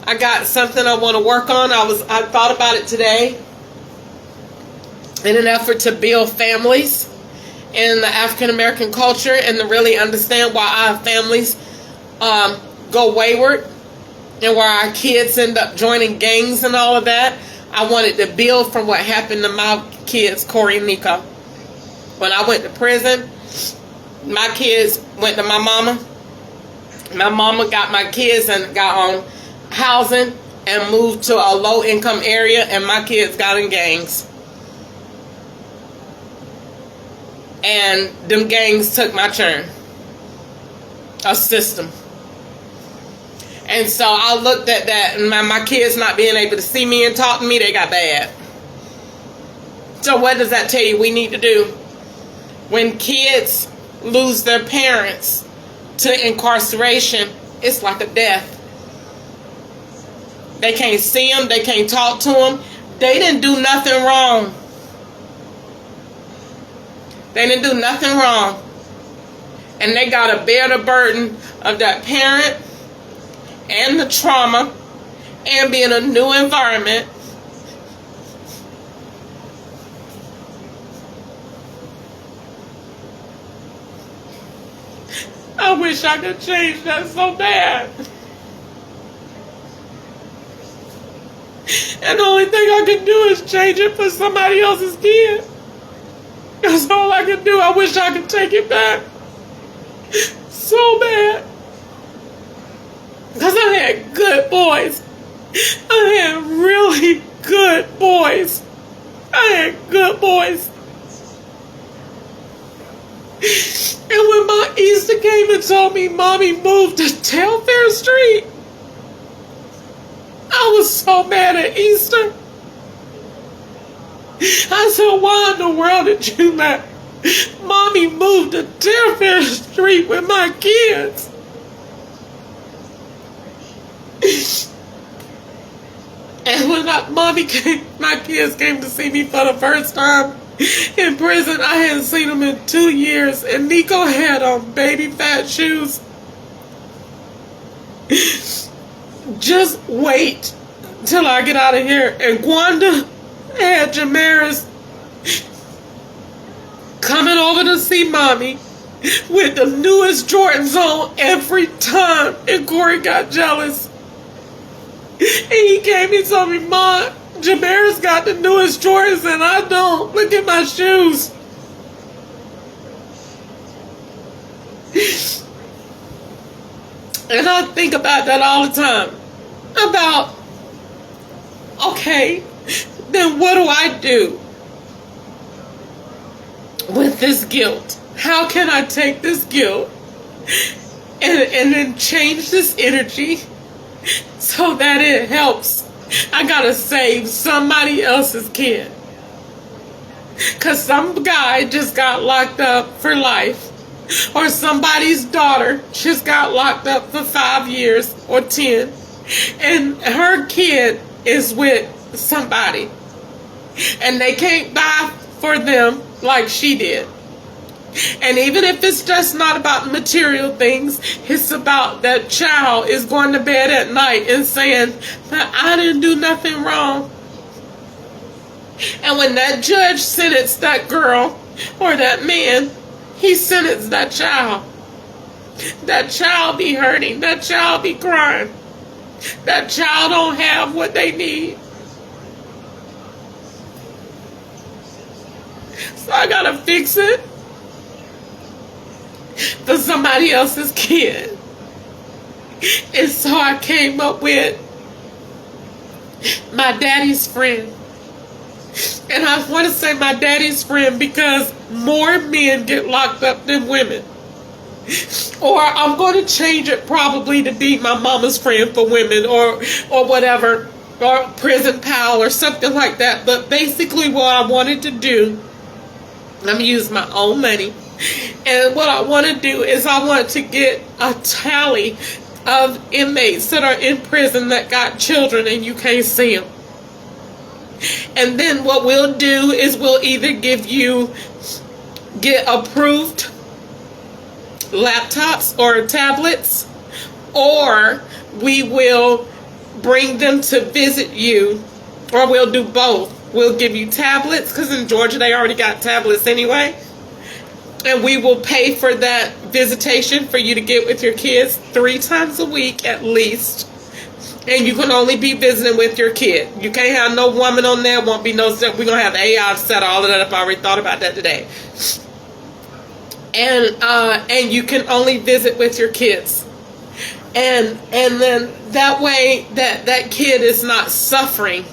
I got something I want to work on. I thought about it today. In an effort to build families in the African American culture and to really understand why our families go wayward and why our kids end up joining gangs and all of that. I wanted to build from what happened to my kids, Corey and Nico. When I went to prison, my kids went to my mama. My mama got my kids and got on housing and moved to a low-income area, and my kids got in gangs. And them gangs took my turn. A system. And so I looked at that, and my kids not being able to see me and talk to me, they got bad. So what does that tell you we need to do? When kids lose their parents to incarceration, it's like a death. They can't see them. They can't talk to them. They didn't do nothing wrong. They didn't do nothing wrong. And they got to bear the burden of that parent and the trauma and be in a new environment. I wish I could change that so bad. And the only thing I can do is change it for somebody else's kid. That's all I can do. I wish I could take it back so bad. Because I had good boys. I had really good boys. I had good boys. And when my Easter came and told me Mommy moved to Telfair Street, I was so mad at Easter. I said, why in the world did you let Mommy moved to Deerfield Street with my kids. And when my kids came to see me for the first time in prison, I hadn't seen them in 2 years, and Nico had on baby fat shoes. Just wait till I get out of here. And Gwanda had Jamaris coming over to see Mommy with the newest Jordans on every time, and Corey got jealous. And he came and told me, Mom, Jamaris got the newest Jordans and I don't. Look at my shoes. And I think about that all the time. About, okay, then what do I do with this guilt? How can I take this guilt and then change this energy so that it helps? I gotta save somebody else's kid. Cause some guy just got locked up for life. Or somebody's daughter just got locked up for 5 years or 10. And her kid is with somebody. And they can't buy for them like she did. And even if it's just not about material things, it's about that child is going to bed at night and saying that I didn't do nothing wrong. And when that judge sentenced that girl or that man, he sentenced that child. That child be hurting. That child be crying. That child don't have what they need. So I gotta fix it for somebody else's kid. And so I came up with my daddy's friend. And I want to say my daddy's friend because more men get locked up than women. Or I'm going to change it probably to be my mama's friend for women or whatever. Or prison pal or something like that. But basically what I wanted to do, I'm going to use my own money. And what I want to do is I want to get a tally of inmates that are in prison that got children and you can't see them. And then what we'll do is we'll either get approved laptops or tablets, or we will bring them to visit you, or we'll do both. We'll give you tablets, because in Georgia they already got tablets anyway. And we will pay for that visitation for you to get with your kids 3 times a week at least. And you can only be visiting with your kid. You can't have no woman on there. Won't be no stuff. We're going to have AI set all of that up. I already thought about that today. And you can only visit with your kids. And then that way that kid is not suffering.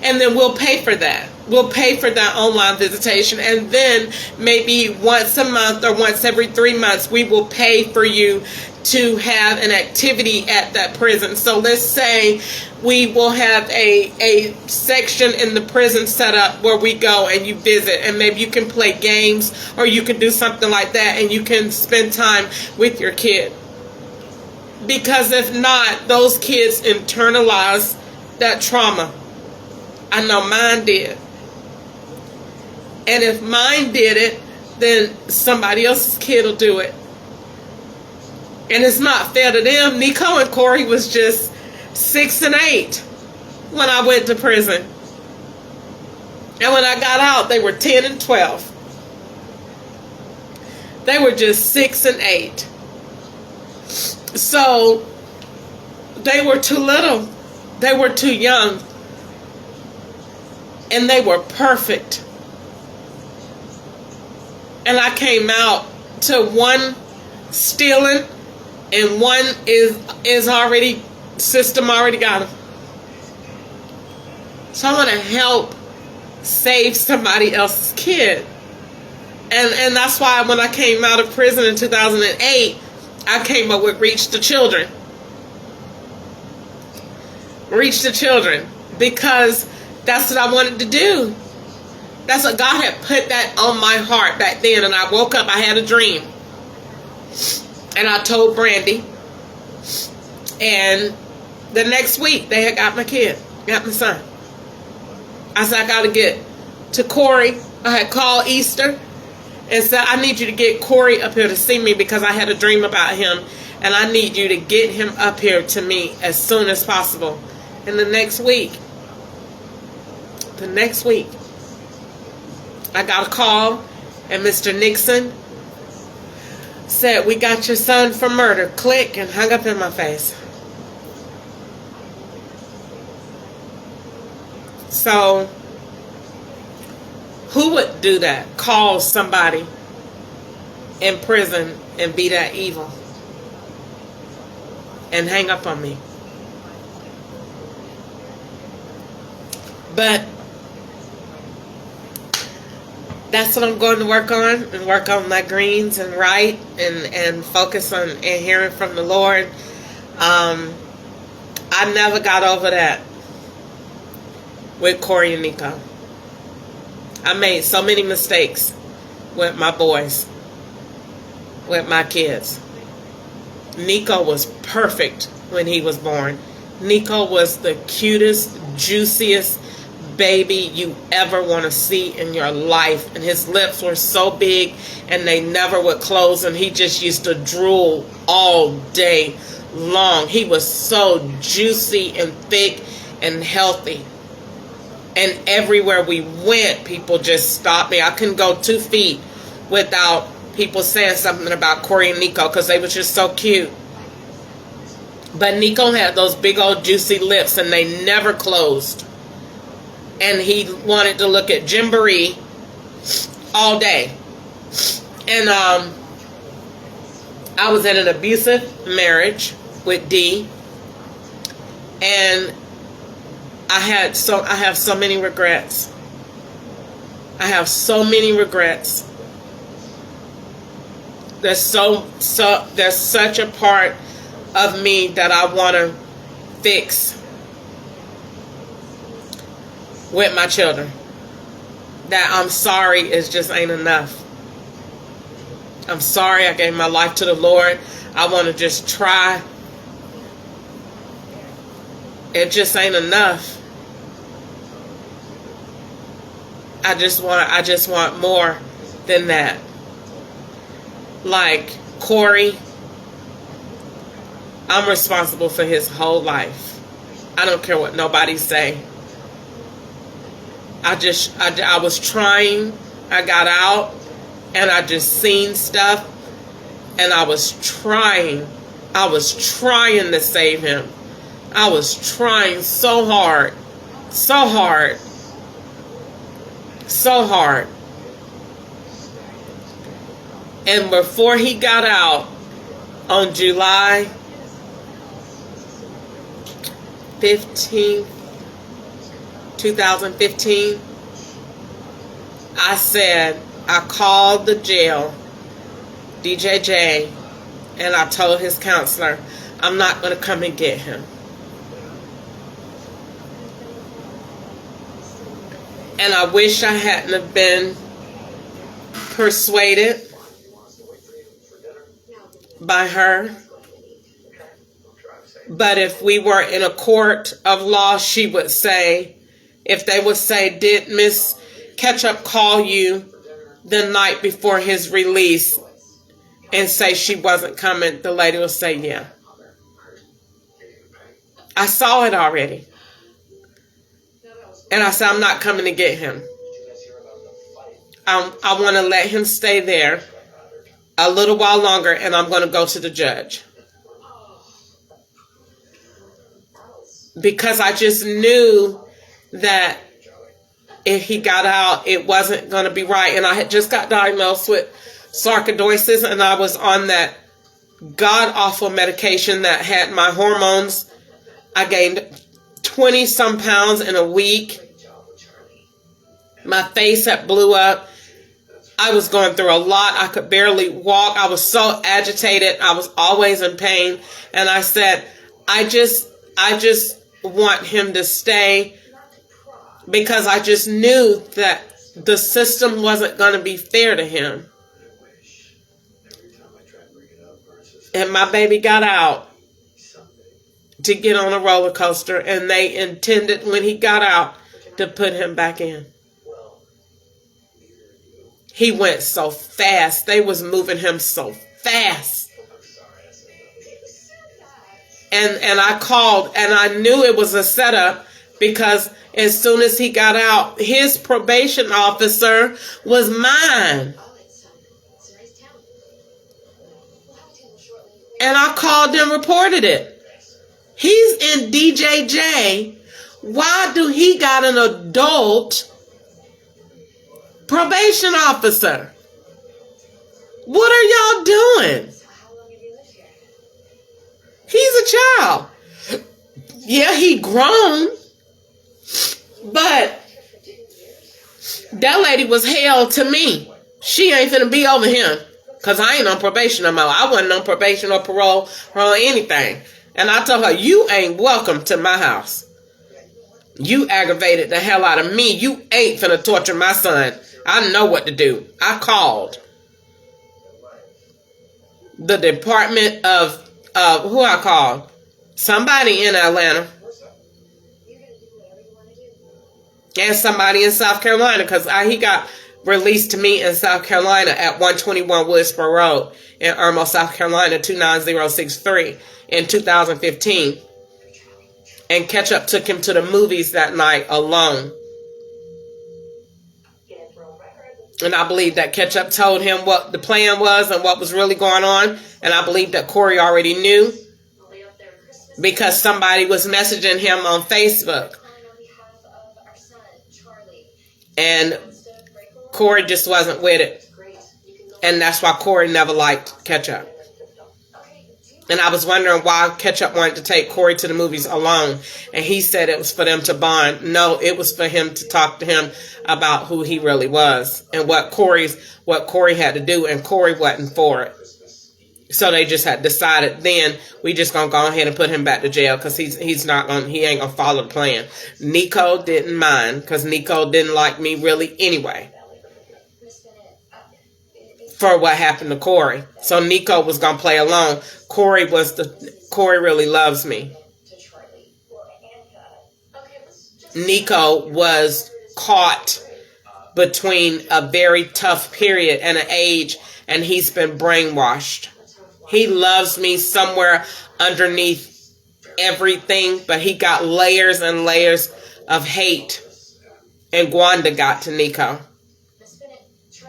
And then we'll pay for that. We'll pay for that online visitation. And then maybe once a month or once every 3 months, we will pay for you to have an activity at that prison. So let's say we will have a section in the prison set up where we go and you visit, and maybe you can play games or you can do something like that, and you can spend time with your kid. Because if not, those kids internalize that trauma. I know mine did. And if mine did it, then somebody else's kid will do it. And it's not fair to them. Nico and Corey was just 6 and 8 when I went to prison. And when I got out, they were 10 and 12. They were just 6 and 8. So they were too little. They were too young. And they were perfect. And I came out to one stealing, and one is already, system already got him. So I want to help save somebody else's kid. And that's why when I came out of prison in 2008, I came up with Reach the Children. Reach the Children. Because that's what I wanted to do. That's what God had put that on my heart back then. And I woke up, I had a dream. And I told Brandy. And the next week, they had got my kid, got my son. I said, I got to get to Corey. I had called Easter and said, I need you to get Corey up here to see me because I had a dream about him. And I need you to get him up here to me as soon as possible. And the next week, I got a call, and Mr. Nixon said, we got your son for murder. Click, and hung up in my face. So, who would do that? Call somebody in prison and be that evil and hang up on me? But that's what I'm going to work on, and work on my greens and write and focus on and hearing from the Lord. I never got over that with Corey and Nico. I made so many mistakes with my boys, with my kids. Nico was perfect when he was born. Nico was the cutest, juiciest baby you ever want to see in your life. And his lips were so big and they never would close, and he just used to drool all day long. He was so juicy and thick and healthy. And everywhere we went, people just stopped me. I couldn't go 2 feet without people saying something about Corey and Nico because they were just so cute. But Nico had those big old juicy lips and they never closed. And he wanted to look at Gymboree all day. And I was in an abusive marriage with D. And I have so many regrets. I have so many regrets. There's such a part of me that I want to fix with my children. That I'm sorry is just ain't enough. I'm sorry I gave my life to the Lord. I want to just try. It just ain't enough. I just want more than that. Like Corey, I'm responsible for his whole life. I don't care what nobody say. I was trying. I got out and I just seen stuff, and I was trying to save him. I was trying so hard. And before he got out on July 15th, 2015, I called the jail, DJJ, and I told his counselor, I'm not going to come and get him. And I wish I hadn't have been persuaded by her. But if we were in a court of law, she would say, if they would say, did Miss Ketchup call you the night before his release and say she wasn't coming, the lady will say, yeah. I saw it already. And I said, I'm not coming to get him. I want to let him stay there a little while longer, and I'm going to go to the judge. Because I just knew that if he got out, it wasn't going to be right. And I had just got diagnosed with sarcoidosis, and I was on that god-awful medication that had my hormones. I gained 20-some pounds in a week. My face had blew up. I was going through a lot. I could barely walk. I was so agitated. I was always in pain. And I said, I just want him to stay, because I just knew that the system wasn't going to be fair to him. And my baby got out to get on a roller coaster, and they intended when he got out to put him back in. He went so fast. They was moving him so fast. And I called, and I knew it was a setup, because as soon as he got out, his probation officer was mine. And I called and reported it. He's in DJJ. Why do he got an adult probation officer? What are y'all doing? He's a child. Yeah, he grown. But that lady was hell to me. She ain't finna be over him. Because I ain't on probation no more. I wasn't on probation or parole or anything. And I told her, you ain't welcome to my house. You aggravated the hell out of me. You ain't finna torture my son. I know what to do. I called the Department of who I called? Somebody in Atlanta. And somebody in South Carolina, because he got released to me in South Carolina at 121 Williamsburg Road in Irmo, South Carolina, 29063 in 2015. And Ketchup took him to the movies that night alone. And I believe that Ketchup told him what the plan was and what was really going on. And I believe that Corey already knew, because somebody was messaging him on Facebook. And Corey just wasn't with it. And that's why Corey never liked Ketchup. And I was wondering why Ketchup wanted to take Corey to the movies alone. And he said it was for them to bond. No, it was for him to talk to him about who he really was and what Corey had to do. And Corey wasn't for it. So they just had decided then we just gonna go ahead and put him back to jail, because he ain't gonna follow the plan. Nico didn't mind, because Nico didn't like me really anyway for what happened to Corey. So Nico was gonna play along. Corey really loves me. Nico was caught between a very tough period and an age, and he's been brainwashed. He loves me somewhere underneath everything, but he got layers and layers of hate. And Gwanda got to Nico.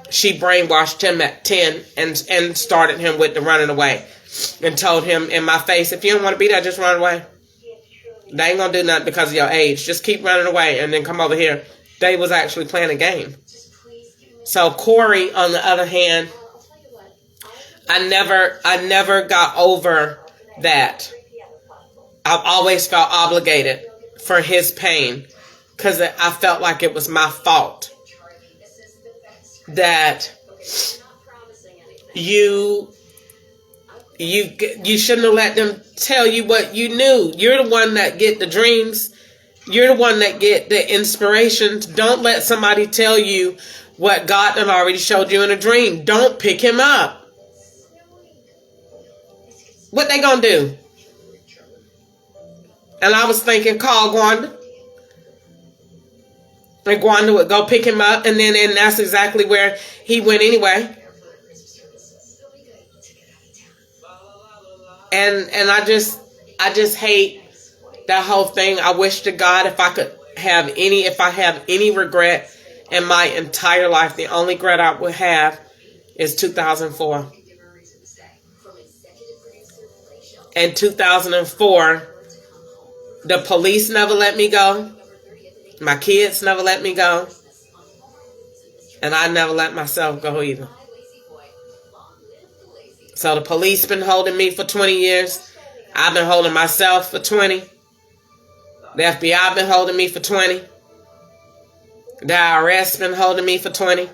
She brainwashed him at 10 and started him with the running away. And told him in my face, if you don't want to be there, just run away. They ain't going to do nothing because of your age. Just keep running away and then come over here. They was actually playing a game. So Corey, on the other hand, I never got over that. I've always felt obligated for his pain, because I felt like it was my fault. That you shouldn't have let them tell you what you knew. You're the one that get the dreams. You're the one that get the inspirations. Don't let somebody tell you what God had already showed you in a dream. Don't pick him up. What they gonna do? And I was thinking, call Gwanda. And Gwanda would go pick him up, and that's exactly where he went anyway. And I just hate that whole thing. I wish to God if I have any regret in my entire life, the only regret I would have is 2004. In 2004, the police never let me go. My kids never let me go. And I never let myself go either. So the police been holding me for 20 years. I've been holding myself for 20. The FBI been holding me for 20. The IRS been holding me for 20.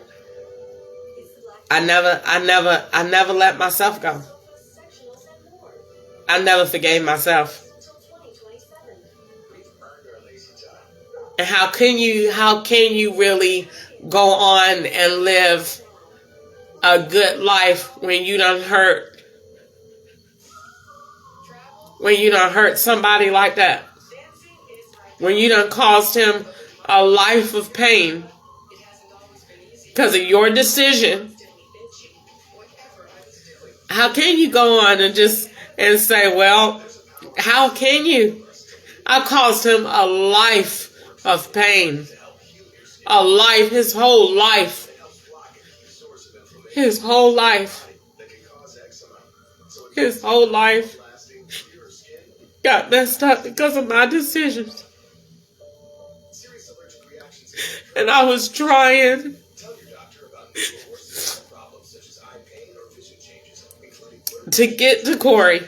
I never let myself go. I never forgave myself. And how can you really go on and live a good life when you done hurt somebody like that? When you done caused him a life of pain because of your decision. How can you go on and say, well, how can you? I caused him a life of pain. A life, his whole life. His whole life. His whole life got messed up because of my decisions. And I was trying to get to Corey.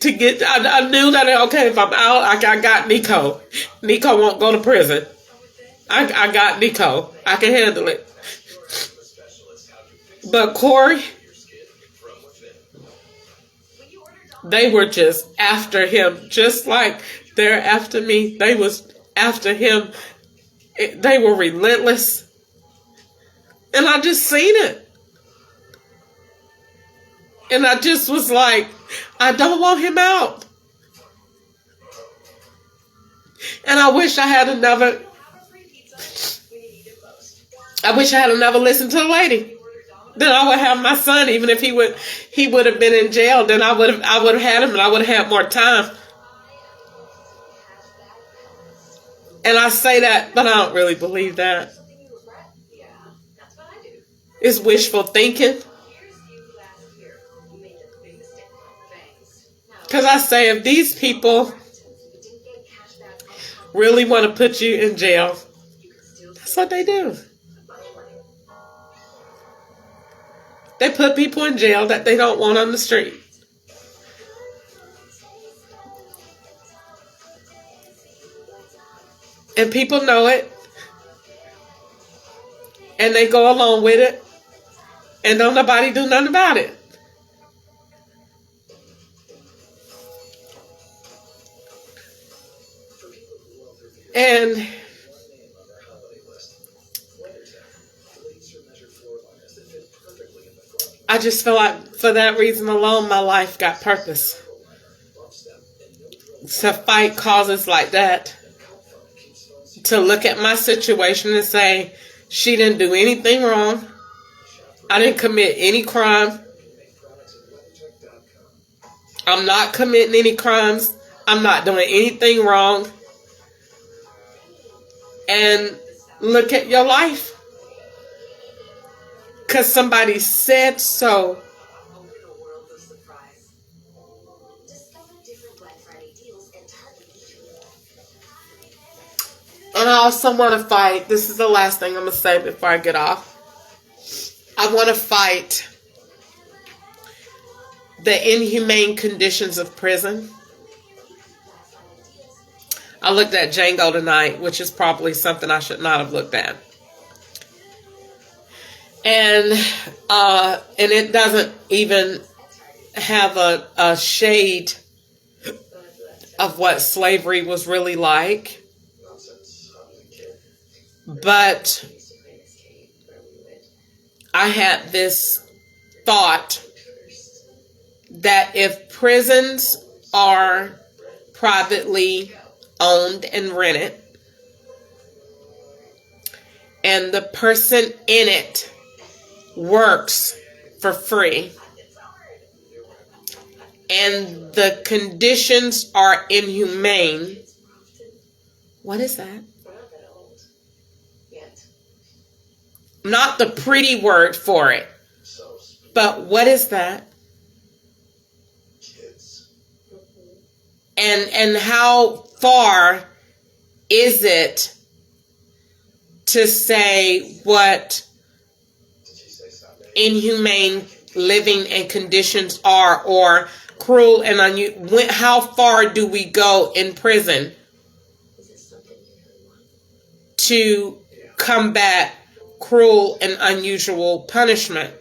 I knew that, okay, if I'm out, I got Nico. Nico won't go to prison. I got Nico. I can handle it. But Corey, they were just after him, just like they're after me. They was after him. They were relentless. And I just seen it. And I just was like, I don't want him out. And I wish I had another listened to the lady. Then I would have my son, even if he would have been in jail, then I would have had him and I would have had more time. And I say that, but I don't really believe that. It's wishful thinking. Because I say, if these people really want to put you in jail, that's what they do. They put people in jail that they don't want on the street. And people know it. And they go along with it. And don't nobody do nothing about it. And I just feel like for that reason alone, my life got purpose. To fight causes like that. To look at my situation and say, she didn't do anything wrong. I didn't commit any crime. I'm not committing any crimes. I'm not doing anything wrong. And look at your life. Because somebody said so. And I also want to fight. This is the last thing I'm going to say before I get off. I want to fight the inhumane conditions of prison. I looked at Django tonight, which is probably something I should not have looked at. And it doesn't even have a shade of what slavery was really like. But I had this thought that if prisons are privately owned and rented, and the person in it works for free, and the conditions are inhumane, what is that? Not the pretty word for it, but what is that? And how far is it to say what inhumane living and conditions are, or cruel and unusual? How far do we go in prison to combat cruel and unusual punishment?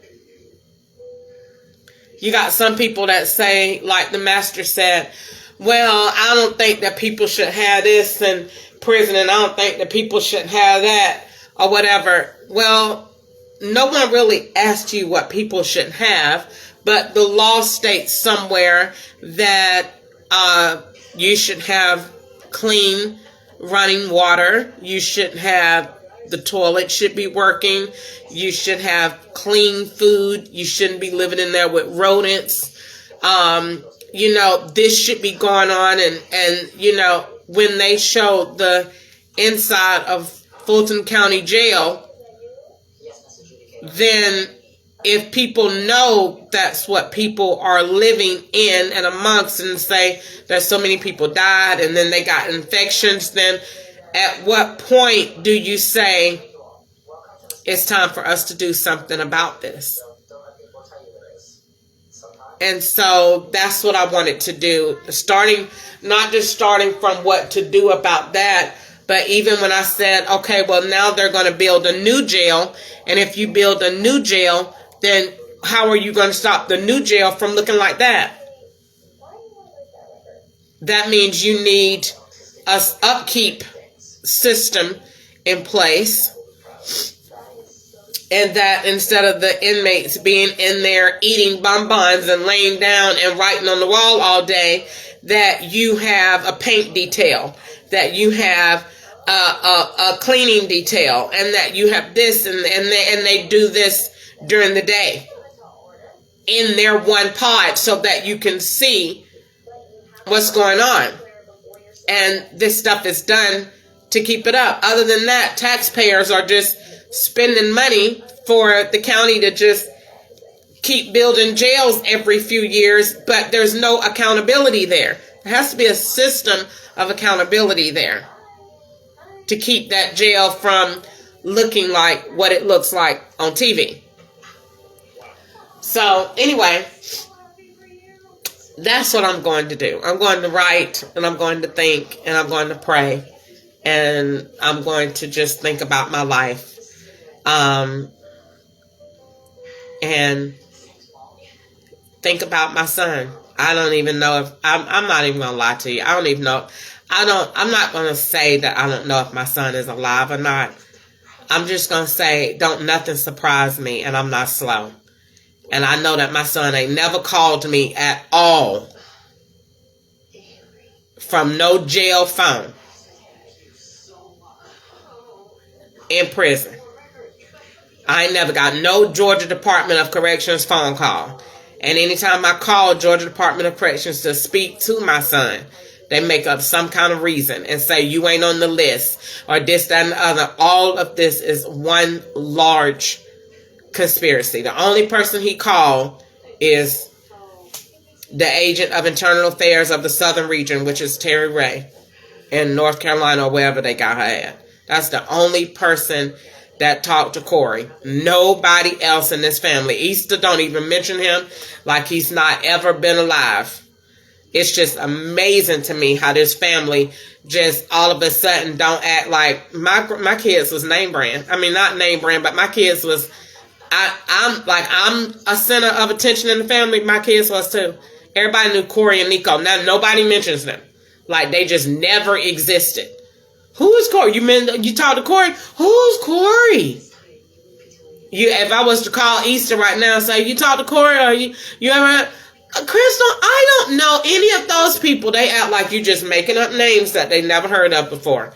You got some people that say, like the master said, well, I don't think that people should have this, and prison and I don't think that people should have that or whatever. Well, no one really asked you what people should have, but the law states somewhere that you should have clean running water. You should have, the toilet should be working. You should have clean food. You shouldn't be living in there with rodents. This should be going on. And when they showed the inside of Fulton County Jail, then if people know that's what people are living in and amongst, and say that so many people died and then they got infections, then at what point do you say it's time for us to do something about this? And so that's what I wanted to do. Not just starting from what to do about that, but even when I said, okay, well, now they're going to build a new jail. And if you build a new jail, then how are you going to stop the new jail from looking like that? That means you need a upkeep system in place. And that instead of the inmates being in there eating bonbons and laying down and writing on the wall all day, that you have a paint detail, that you have a cleaning detail, and that you have this, and they do this during the day in their one pod so that you can see what's going on. And this stuff is done to keep it up. Other than that, taxpayers are just spending money for the county to just keep building jails every few years, but there's no accountability there. There has to be a system of accountability there to keep that jail from looking like what it looks like on TV. So anyway, that's what I'm going to do. I'm going to write, and I'm going to think, and I'm going to pray, and I'm going to just think about my life. And think about my son. I don't even know if I'm not even gonna lie to you. I don't even know. I'm not gonna say that I don't know if my son is alive or not. I'm just gonna say, don't nothing surprise me, and I'm not slow. And I know that my son ain't never called me at all from no jail phone in prison. I ain't never got no Georgia Department of Corrections phone call. And anytime I call Georgia Department of Corrections to speak to my son, they make up some kind of reason and say you ain't on the list or this, that, and the other. All of this is one large conspiracy. The only person he called is the agent of internal affairs of the Southern region, which is Terry Ray in North Carolina or wherever they got her at. That's the only person that talked to Corey. Nobody else in this family. Easter don't even mention him like he's not ever been alive. It's just amazing to me how this family just all of a sudden don't act like my kids was name brand. I mean, not name brand, but my kids was, I'm a center of attention in the family. My kids was too. Everybody knew Corey and Nico. Now nobody mentions them. Like they just never existed. Who is Corey? You talk to Corey? Who's Corey? If I was to call Easter right now and say, you talk to Corey, or you ever, Crystal, I don't know any of those people. They act like you just making up names that they never heard of before.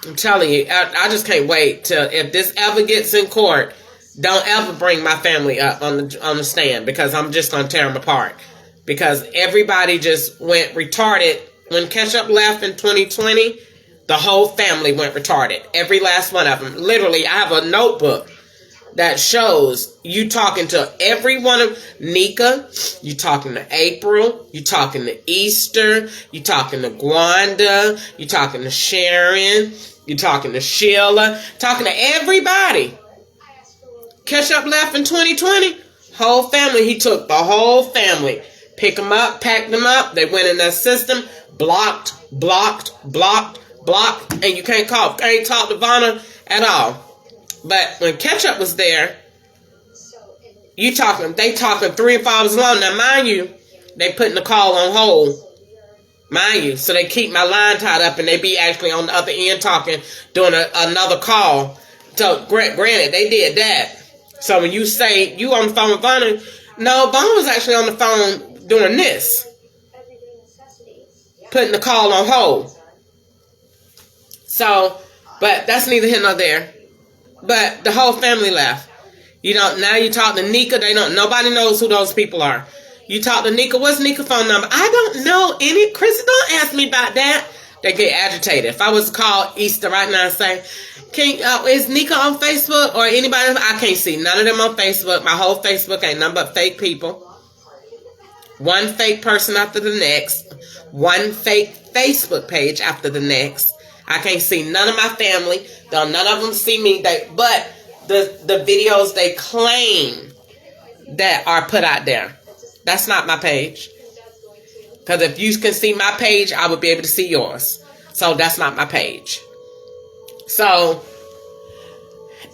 I'm telling you, I just can't wait till, if this ever gets in court, don't ever bring my family up on the stand, because I'm just going to tear them apart. Because everybody just went retarded. When Ketchup left in 2020, the whole family went retarded. Every last one of them. Literally, I have a notebook that shows you talking to every one of Nika, you talking to April, you talking to Easter, you talking to Gwanda, you talking to Sharon, you talking to Sheila, talking to everybody. Ketchup left in 2020, whole family. He took the whole family, pick them up, packed them up. They went in that system. Blocked, and you can't talk to Vanna at all. But when Ketchup was there, they talking 3 or 4 hours long. Now, mind you, they putting the call on hold mind you. So they keep my line tied up, and they be actually on the other end talking, doing another call. So granted, they did that. So when you say you on the phone with Vonna, no, Vonna was actually on the phone doing this, putting the call on hold. So, but that's neither here nor there. But the whole family left. You know, now you talk to Nika, nobody knows who those people are. You talk to Nika, what's Nika's phone number? I don't know any. Chris, don't ask me about that. They get agitated. If I was to call Easter right now and say, is Nika on Facebook or anybody else? I can't see none of them on Facebook. My whole Facebook ain't nothing but fake people. One fake person after the next. One fake Facebook page after the next. I can't see none of my family. None of them see me. But the videos they claim that are put out there. That's not my page. Because if you can see my page, I would be able to see yours. So that's not my page. So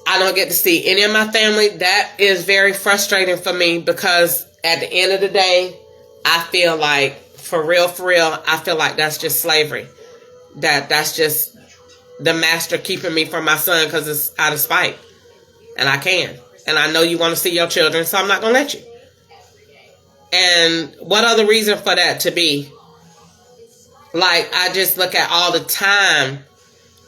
I don't get to see any of my family. That is very frustrating for me, because at the end of the day, I feel like, for real, I feel like that's just slavery. That's just the master keeping me from my son because it's out of spite. And I can. And I know you want to see your children, so I'm not going to let you. And what other reason for that to be? Like, I just look at all the time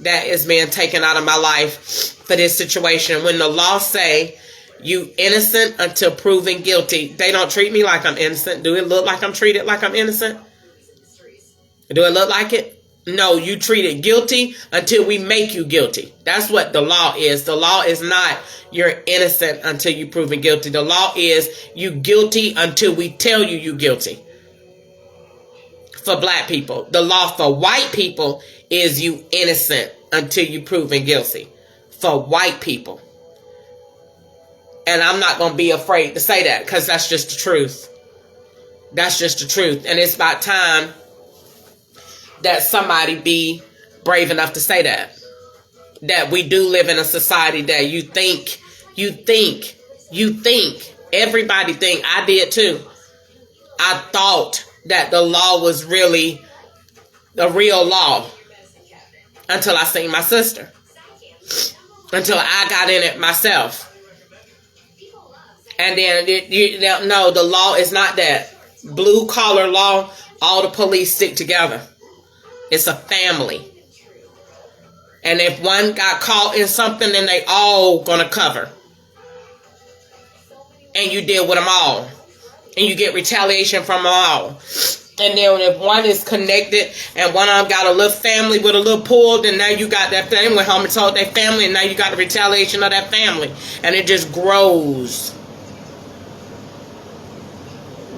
that is being taken out of my life for this situation. When the law say you innocent until proven guilty, they don't treat me like I'm innocent. Do it look like I'm treated like I'm innocent? Do it look like it? No, you treated guilty until we make you guilty. That's what the law is. The law is not you're innocent until you proven guilty. The law is you guilty until we tell you you guilty. For black people. The law for white people is you innocent until you proven guilty. For white people. And I'm not going to be afraid to say that, because that's just the truth. That's just the truth. And it's about time that somebody be brave enough to say that. That we do live in a society that you think, everybody think, I did too. I thought that the law was really the real law until I seen my sister. Until I got in it myself. And then, no, the law is not that. Blue collar law, all the police stick together. It's a family. And if one got caught in something, then they all gonna cover. And you deal with them all. And you get retaliation from them all. And then if one is connected and one of them got a little family with a little pull, then now you got that family went home and told their family, and now you got the retaliation of that family. And it just grows.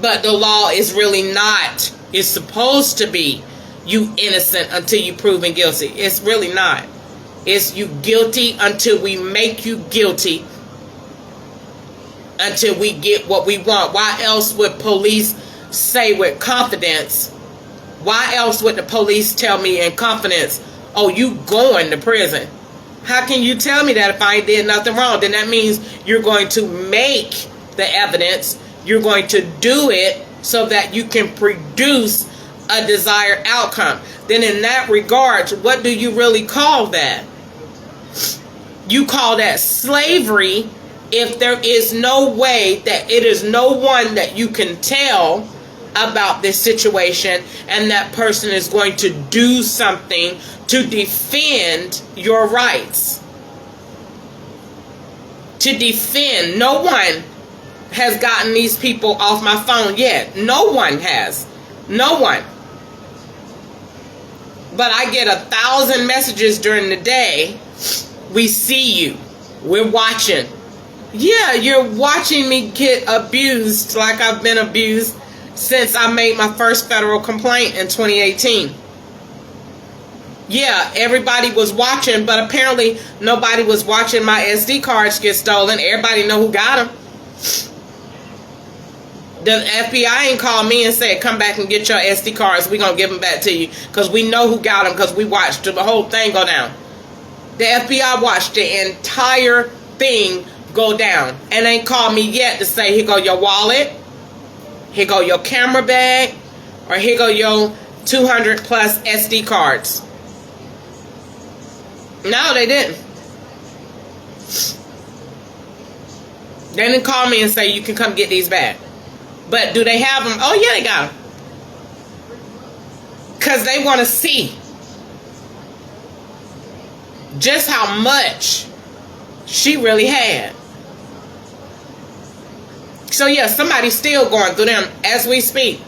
But the law is really not. It's supposed to be you innocent until you proven guilty. It's really not. It's you guilty until we make you guilty. Until we get what we want. Why else would police say with confidence? Why else would the police tell me in confidence, oh, you going to prison? How can you tell me that if I ain't did nothing wrong? Then that means you're going to make the evidence. You're going to do it so that you can produce a desired outcome. Then in that regard, what do you really call that? You call that slavery if there is no way that it is no one that you can tell about this situation, and that person is going to do something to defend your rights. To defend. No one has gotten these people off my phone yet. No one has. No one. But I get 1,000 messages during the day. We see you. We're watching. Yeah, you're watching me get abused like I've been abused since I made my first federal complaint in 2018. Yeah, everybody was watching, but apparently nobody was watching my SD cards get stolen. Everybody know who got them. The FBI ain't called me and said, come back and get your SD cards. We're going to give them back to you. Because we know who got them, because we watched the whole thing go down. The FBI watched the entire thing go down. And ain't called me yet to say, here go your wallet. Here go your camera bag. Or here go your 200 plus SD cards. No, they didn't. They didn't call me and say you can come get these back. But do they have them? Oh yeah, they got them. Because they want to see just how much she really had. So yeah, somebody's still going through them as we speak.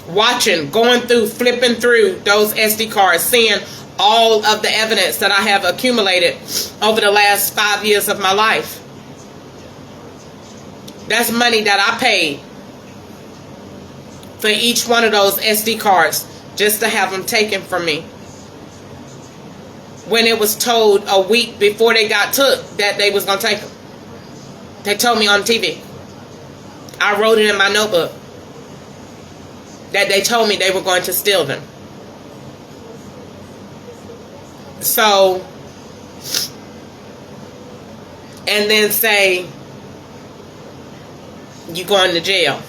Watching, going through, flipping through those SD cards, seeing all of the evidence that I have accumulated over the last 5 years of my life. That's money that I paid for each one of those SD cards just to have them taken from me. When it was told a week before they got took that they was going to take them. They told me on TV. I wrote it in my notebook that they told me they were going to steal them. So, and then say, you going to jail.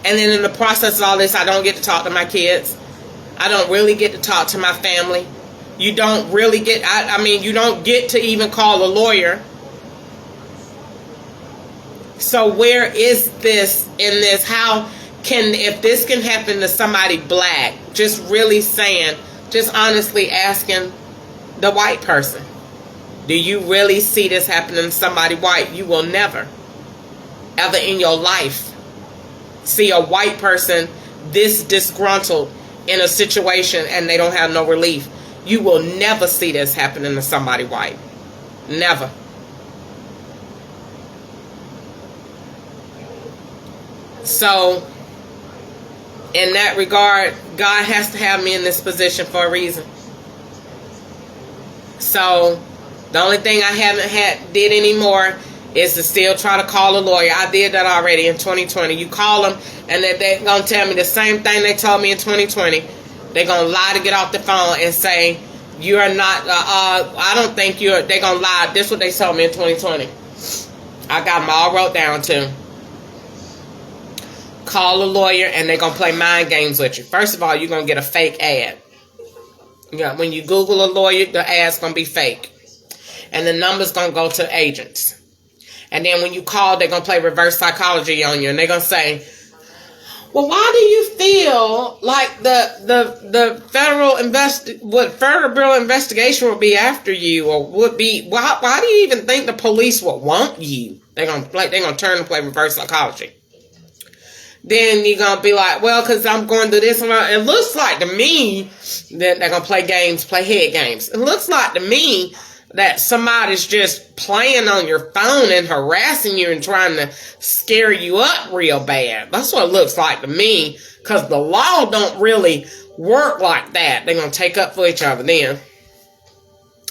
And then in the process of all this, I don't get to talk to my kids. I don't really get to talk to my family. You don't really get, I mean, you don't get to even call a lawyer. So where is this in this? How can, if this can happen to somebody black, just really saying, just honestly asking the white person, do you really see this happening to somebody white? You will never, ever in your life see a white person this disgruntled in a situation and they don't have no relief. You will never see this happening to somebody white. Never. So, in that regard, God has to have me in this position for a reason. So, the only thing I haven't did anymore is to still try to call a lawyer. I did that already in 2020. You call them and they're going to tell me the same thing they told me in 2020. They're going to lie to get off the phone and say, you are not, I don't think you're, they're going to lie. This is what they told me in 2020. I got them all wrote down too. Call a lawyer and they're going to play mind games with you. First of all, you're going to get a fake ad. Yeah, when you Google a lawyer, the ad's going to be fake. And the number's going to go to agents. And then when you call, they're going to play reverse psychology on you. And they're going to say, well, why do you feel like the federal bureau investigation will be after you, or would be? Why do you even think the police would want you? They're gonna turn and play reverse psychology. Then you're gonna be like, well, because I'm going to this. It looks like to me that they're gonna play games, play head games. It looks like to me that somebody's just playing on your phone and harassing you and trying to scare you up real bad. That's what it looks like to me, because the law don't really work like that. They're going to take up for each other then.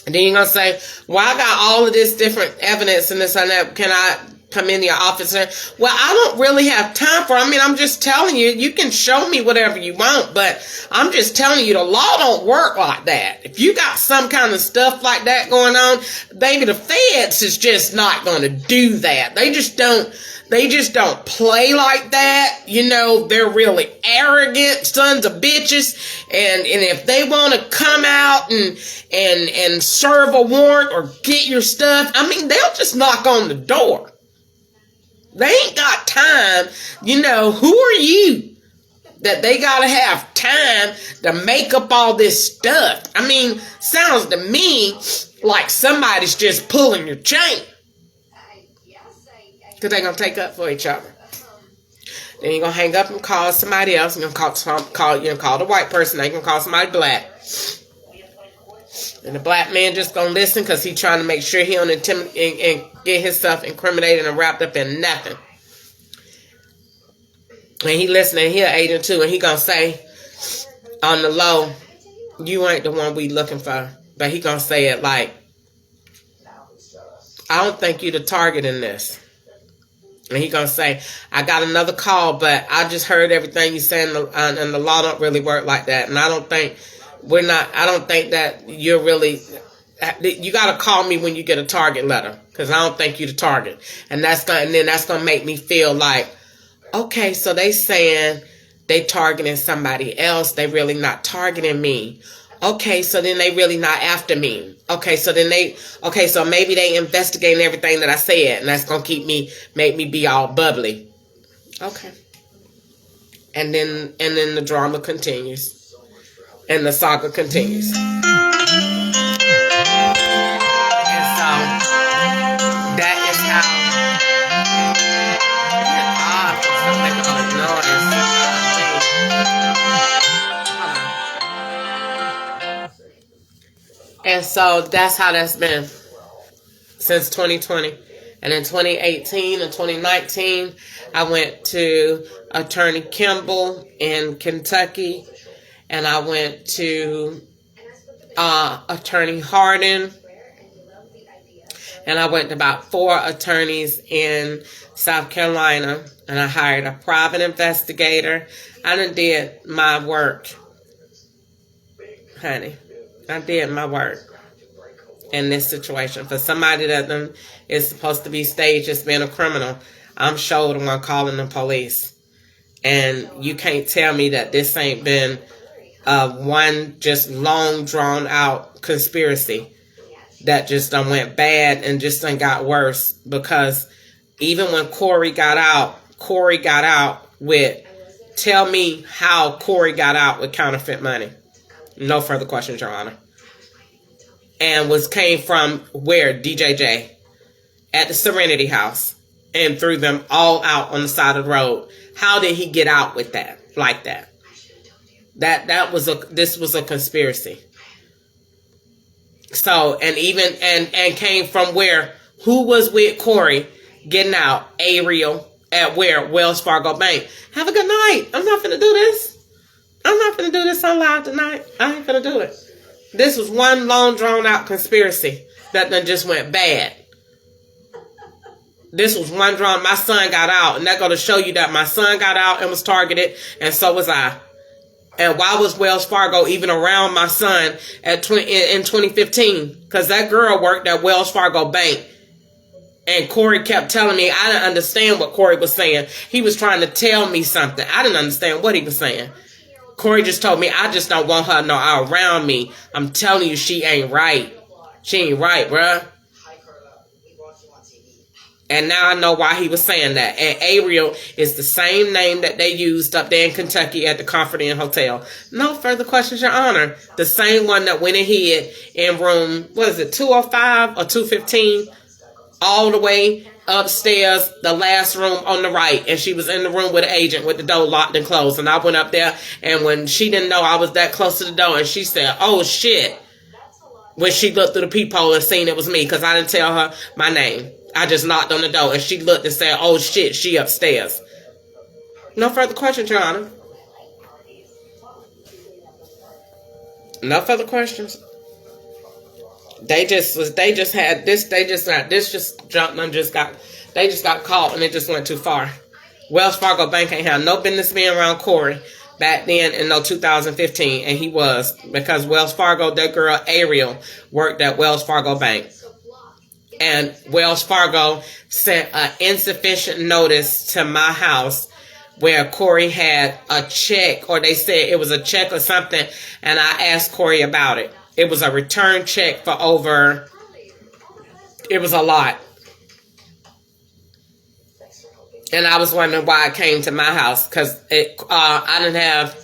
And then you're going to say, well, I got all of this different evidence and this and that. Can I come into your office? Well, I don't really have time for it. I mean, I'm just telling you, you can show me whatever you want, but I'm just telling you, the law don't work like that. If you got some kind of stuff like that going on, baby, the feds is just not going to do that. They just don't play like that. You know, they're really arrogant sons of bitches. And if they want to come out and serve a warrant or get your stuff, I mean, they'll just knock on the door. They ain't got time. You know, who are you that they got to have time to make up all this stuff? I mean, sounds to me like somebody's just pulling your chain. Because they're going to take up for each other. Then you're going to hang up and call somebody else. You're going to call the white person. Then you're going to call somebody black. And the black man just going to listen because he's trying to make sure he don't intimidate and get his stuff incriminated and wrapped up in nothing. And he listening, he an agent too, and he going to say on the low, you ain't the one we looking for. But he going to say it like, I don't think you the target in this. And he going to say, I got another call, but I just heard everything you saying, and the law don't really work like that. And I don't think that you're really, you got to call me when you get a target letter, because I don't think you're the target. And then that's going to make me feel like, Okay, so they saying they targeting somebody else. They really not targeting me. Okay, so then they really not after me. Okay, so so maybe they investigating everything that I said, and that's gonna make me be all bubbly. Okay. And then the drama continues. And the saga continues. And so that is how and so that's how that's been since 2020. And in 2018 and 2019, I went to Attorney Kimball in Kentucky, and I went to Attorney Hardin, and I went to about 4 attorneys in South Carolina, and I hired a private investigator. I done did my work, honey. I did my work in this situation. For somebody that is supposed to be staged as being a criminal, I'm sure the one calling the police. And you can't tell me that this ain't been one just long drawn out conspiracy that just done went bad and just done got worse. Because even when Corey got out with, tell me how Corey got out with counterfeit money. No further questions, Your Honor. And came from where? DJJ. At the Serenity House. And threw them all out on the side of the road. How did he get out with that? Like that? This was a conspiracy. So, and came from where? Who was with Corey getting out? Ariel at where? Wells Fargo Bank. Have a good night. I'm not finna do this. I'm not finna do this on live tonight. I ain't finna do it. This was one long drawn out conspiracy that then just went bad. This was one drawn. My son got out, and that's going to show you that my son got out and was targeted, and so was I. And why was Wells Fargo even around my son in 2015? Because that girl worked at Wells Fargo Bank. And Corey kept telling me, I didn't understand what Corey was saying. He was trying to tell me something. I didn't understand what he was saying. Corey just told me, I just don't want her around me. I'm telling you, she ain't right. She ain't right, bruh. And now I know why he was saying that. And Ariel is the same name that they used up there in Kentucky at the Comfort Inn Hotel. No further questions, Your Honor. The same one that went and hid in room, 205 or 215? All the way upstairs, the last room on the right. And she was in the room with an agent with the door locked and closed. And I went up there, and when she didn't know I was that close to the door, and she said, oh shit, when she looked through the peephole and seen it was me, because I didn't tell her my name. I just knocked on the door, and she looked and said, oh shit, she upstairs. No further questions, Your Honor. No further questions. They just got caught, and it just went too far. Wells Fargo Bank ain't had no business being around Corey back then in 2015, and he was, because Wells Fargo, that girl Ariel worked at Wells Fargo Bank. And Wells Fargo sent an insufficient notice to my house where Corey had a check, or they said it was a check or something, and I asked Corey about it. It was a return check for it was a lot. And I was wondering why it came to my house, because I didn't have,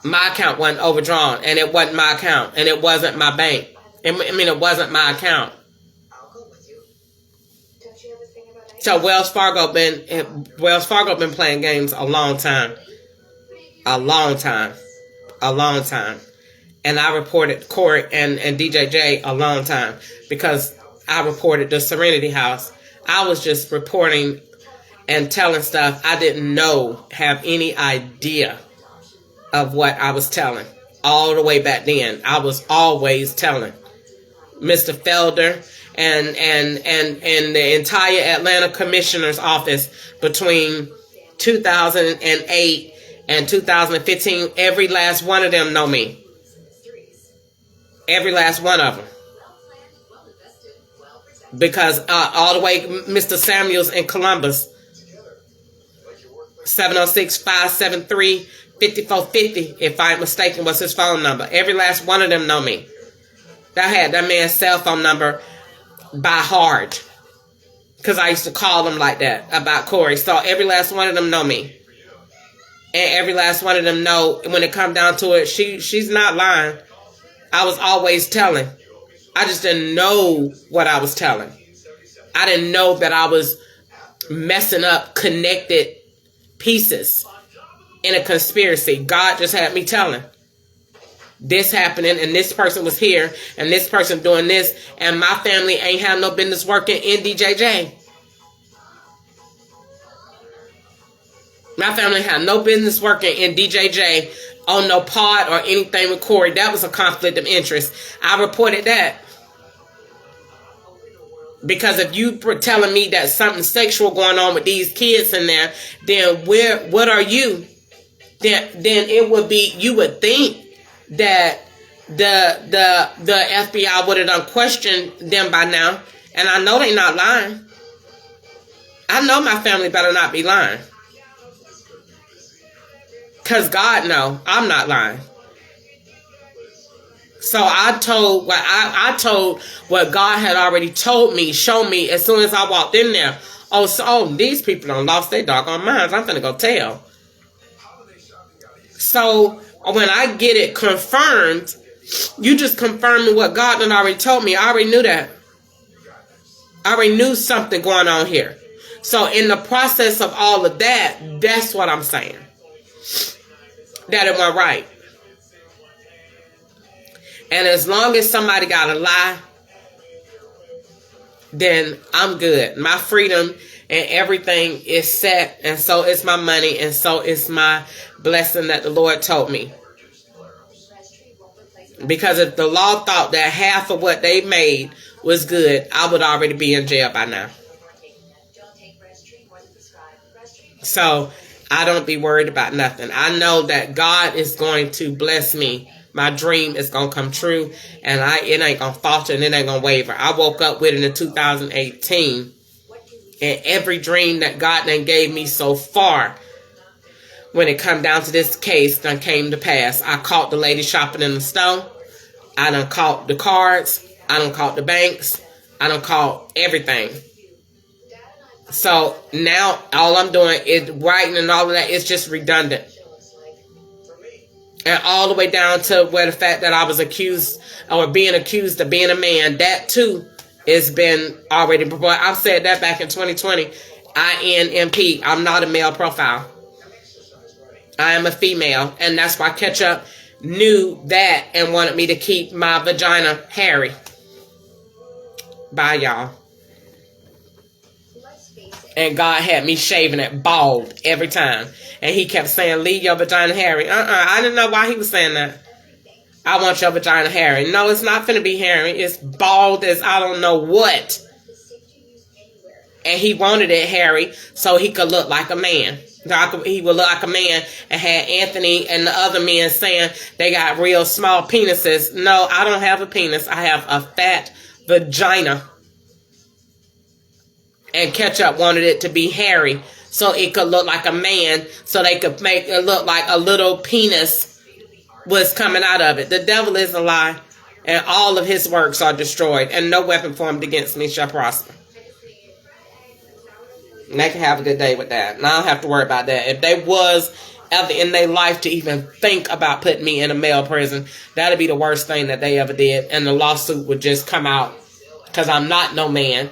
my account wasn't overdrawn, and it wasn't my account, and it wasn't my bank. It wasn't my account. So Wells Fargo been playing games a long time. And I reported Corey and DJJ a long time, because I reported the Serenity House. I was just reporting and telling stuff I didn't have any idea of what I was telling. All the way back then, I was always telling. Mr. Felder and the entire Atlanta Commissioner's Office between 2008 and 2015, every last one of them know me. Every last one of them. Because all the way, Mr. Samuels in Columbus, 706-573-5450, if I'm mistaken, was his phone number. Every last one of them know me. I had that man's cell phone number by heart, because I used to call them like that about Corey. So every last one of them know me. And every last one of them know, when it comes down to it, she's not lying. I was always telling. I just didn't know what I was telling. I didn't know that I was messing up connected pieces in a conspiracy. God just had me telling. This happening, and this person was here, and this person doing this, and my family ain't have no business working in DJJ. My family had no business working in DJJ on no pod or anything with Corey. That was a conflict of interest. I reported that. Because if you were telling me that something sexual going on with these kids in there, then what are you? Then it would be, you would think that the FBI would have done questioned them by now. And I know they're not lying. I know my family better not be lying. Because God know I'm not lying. So I told what God had already told me, showed me as soon as I walked in there. These people done lost their doggone minds. I'm finna go tell. So when I get it confirmed, you just confirming what God done already told me. I already knew that. I already knew something going on here. So in the process of all of that, that's what I'm saying. That it went right. And as long as somebody got a lie, then I'm good. My freedom and everything is set, and so is my money, and so is my blessing that the Lord told me. Because if the law thought that half of what they made was good, I would already be in jail by now. So I don't be worried about nothing. I know that God is going to bless me. My dream is going to come true, and it ain't going to falter, and it ain't going to waver. I woke up with it in 2018, and every dream that God done gave me so far, when it come down to this case, done came to pass. I caught the lady shopping in the store. I done caught the cards. I done caught the banks. I done caught everything. So now all I'm doing is writing, and all of that is just redundant. And all the way down to where the fact that I was accused or being accused of being a man, that too has been already reported. I've said that back in 2020. INMP. I'm not a male profile. I am a female. And that's why Ketchup knew that and wanted me to keep my vagina hairy. Bye, y'all. And God had me shaving it bald every time. And he kept saying, leave your vagina hairy. I didn't know why he was saying that. I want your vagina hairy. No, it's not finna be hairy. It's bald as I don't know what. And he wanted it hairy so he could look like a man. He would look like a man, and had Anthony and the other men saying they got real small penises. No, I don't have a penis. I have a fat vagina. And Ketchup wanted it to be hairy so it could look like a man, so they could make it look like a little penis was coming out of it. The devil is a lie, and all of his works are destroyed, and no weapon formed against me shall prosper. And they can have a good day with that. And I don't have to worry about that. If they was ever in their life to even think about putting me in a male prison, that'd be the worst thing that they ever did. And the lawsuit would just come out. Because I'm not no man.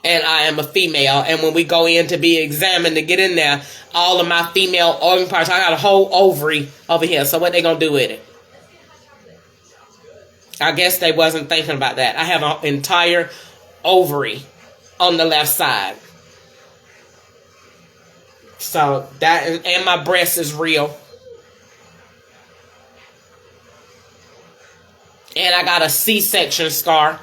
And I am a female. And when we go in to be examined to get in there, all of my female organ parts, I got a whole ovary over here. So what they gonna do with it? I guess they wasn't thinking about that. I have an entire ovary on the left side. So that, and my breast is real. And I got a C-section scar.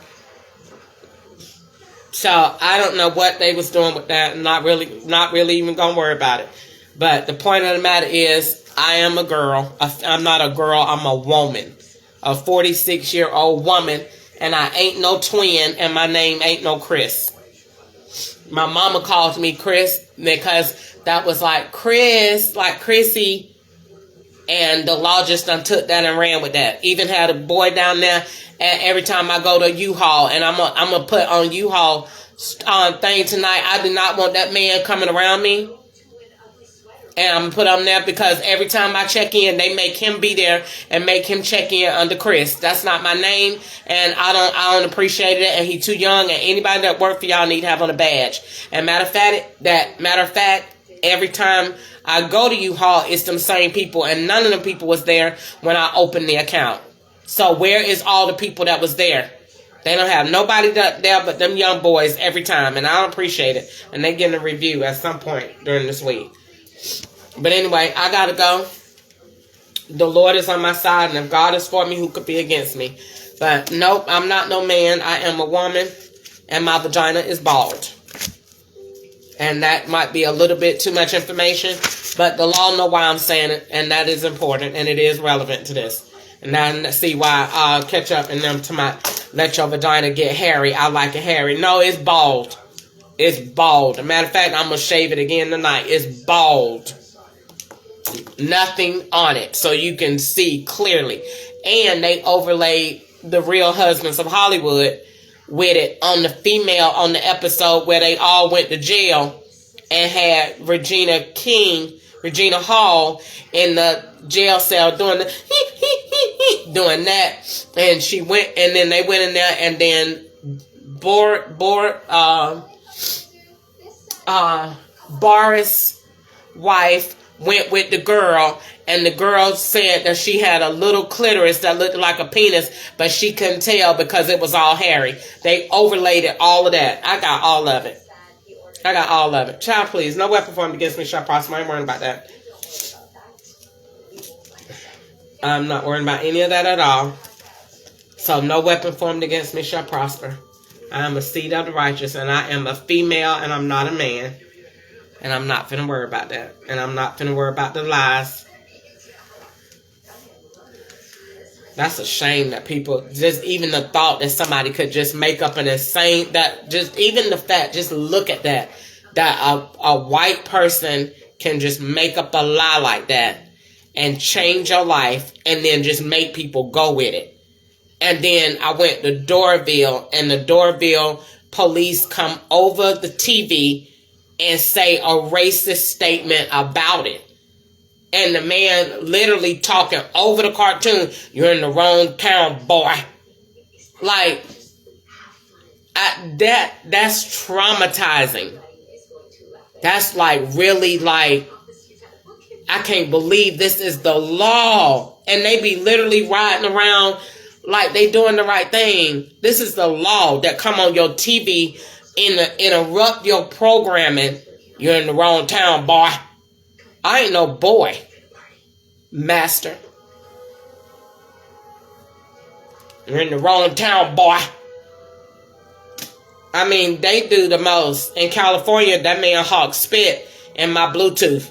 So I don't know what they was doing with that. Not really even gonna worry about it. But the point of the matter is, I am a girl. I'm not a girl, I'm a woman. A 46-year-old woman. And I ain't no twin, and my name ain't no Chris. My mama calls me Chris because that was like Chrissy, and the law just done took that and ran with that. Even had a boy down there, and every time I go to U-Haul, and I'm gonna put on U-Haul thing tonight, I do not want that man coming around me. And I'm going to put him there because every time I check in, they make him be there and make him check in under Chris. That's not my name, and I don't appreciate it, and he's too young, and anybody that work for y'all need to have on a badge. And matter of fact, every time I go to U-Haul, it's them same people, and none of them people was there when I opened the account. So where is all the people that was there? They don't have nobody there but them young boys every time, and I don't appreciate it. And they getting a review at some point during this week. But anyway, I gotta go. The Lord is on my side, and if God is for me, who could be against me? But nope, I'm not no man. I am a woman, and my vagina is bald. And that might be a little bit too much information, but the law know why I'm saying it, and that is important, and it is relevant to this. And now see why I'll catch up in them to my let your vagina get hairy. I like it hairy. No, it's bald. It's bald. As a matter of fact, I'm going to shave it again tonight. It's bald. Nothing on it, so you can see clearly. And they overlaid the Real Husbands of Hollywood with it on the female on the episode where they all went to jail and had Regina Hall in the jail cell doing doing that, and she went, and then they went in there, and then Boris' wife went with the girl, and the girl said that she had a little clitoris that looked like a penis, but she couldn't tell because it was all hairy. They overlaid it, all of that. I got all of it. Child, please, no weapon formed against me shall prosper. I ain't worrying about that. I'm not worrying about any of that at all. So no weapon formed against me shall prosper. I am a seed of the righteous, and I am a female, and I'm not a man. And I'm not finna worry about that. And I'm not finna worry about the lies. That's a shame that people, just even the thought that somebody could just make up an insane, that just even the fact, just look at that. That a white person can just make up a lie like that and change your life and then just make people go with it. And then I went to Doraville, and the Doraville police come over the TV and say a racist statement about it. And the man literally talking over the cartoon, "You're in the wrong town, boy." Like, that's traumatizing. That's like really like, I can't believe this is the law. And they be literally riding around like they doing the right thing. This is the law that come on your TV interrupt your programming. "You're in the wrong town, boy." I ain't no boy, master. "You're in the wrong town, boy." I mean, they do the most. In California, that man hawk spit in my Bluetooth.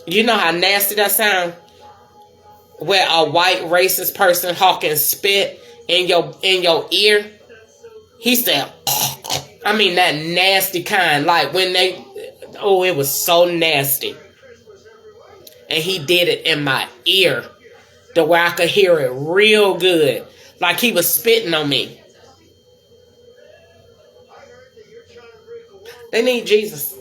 You know how nasty that sound? Where a white racist person hawking spit in your ear. He said, I mean that nasty kind. Like when they, oh, it was so nasty. And he did it in my ear, to where I could hear it real good. Like he was spitting on me. They need Jesus.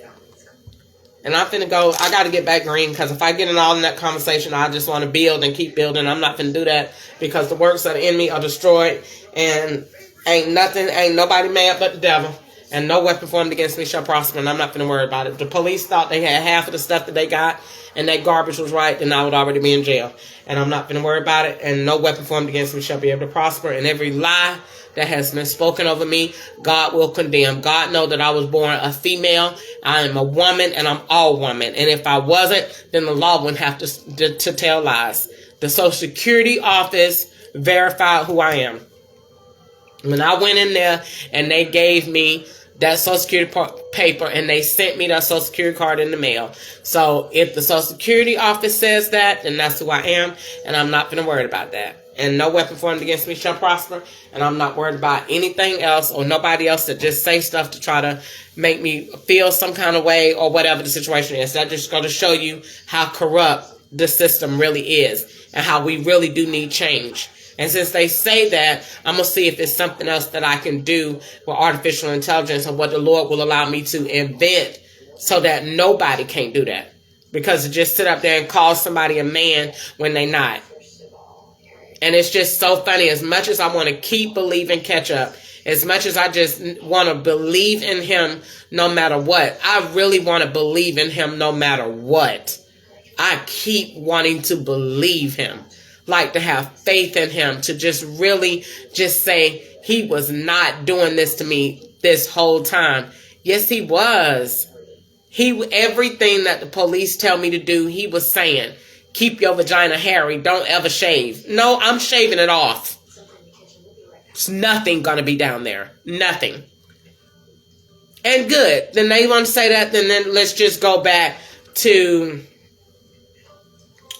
And I'm finna go, I gotta get back green, because if I get in all in that conversation, I just want to build and keep building. I'm not finna do that, because the works of the enemy are destroyed, and ain't nobody mad but the devil. And no weapon formed against me shall prosper, and I'm not finna worry about it. If the police thought they had half of the stuff that they got, and that garbage was right, then I would already be in jail. And I'm not finna worry about it, and no weapon formed against me shall be able to prosper. And every lie that has been spoken over me, God will condemn. God know that I was born a female. I am a woman, and I'm all woman. And if I wasn't, then the law wouldn't have to tell lies. The Social Security office verified who I am. When I went in there and they gave me that Social Security paper, and they sent me that Social Security card in the mail. So if the Social Security office says that, then that's who I am, and I'm not going to worry about that. And no weapon formed against me shall prosper. And I'm not worried about anything else or nobody else that just say stuff to try to make me feel some kind of way or whatever the situation is. That just going to show you how corrupt the system really is and how we really do need change. And since they say that, I'm going to see if there's something else that I can do with artificial intelligence and what the Lord will allow me to invent so that nobody can't do that. Because to just sit up there and call somebody a man when they not. And it's just so funny. As much as I want to keep believing catch up, as much as I just want to believe in him no matter what, I really want to believe in him no matter what. I keep wanting to believe him, like to have faith in him, to just really just say he was not doing this to me this whole time. Yes, he was. Everything that the police tell me to do, he was saying. Keep your vagina hairy. Don't ever shave. No, I'm shaving it off. There's nothing going to be down there. Nothing. And good. Then they want to say that. Then let's just go back to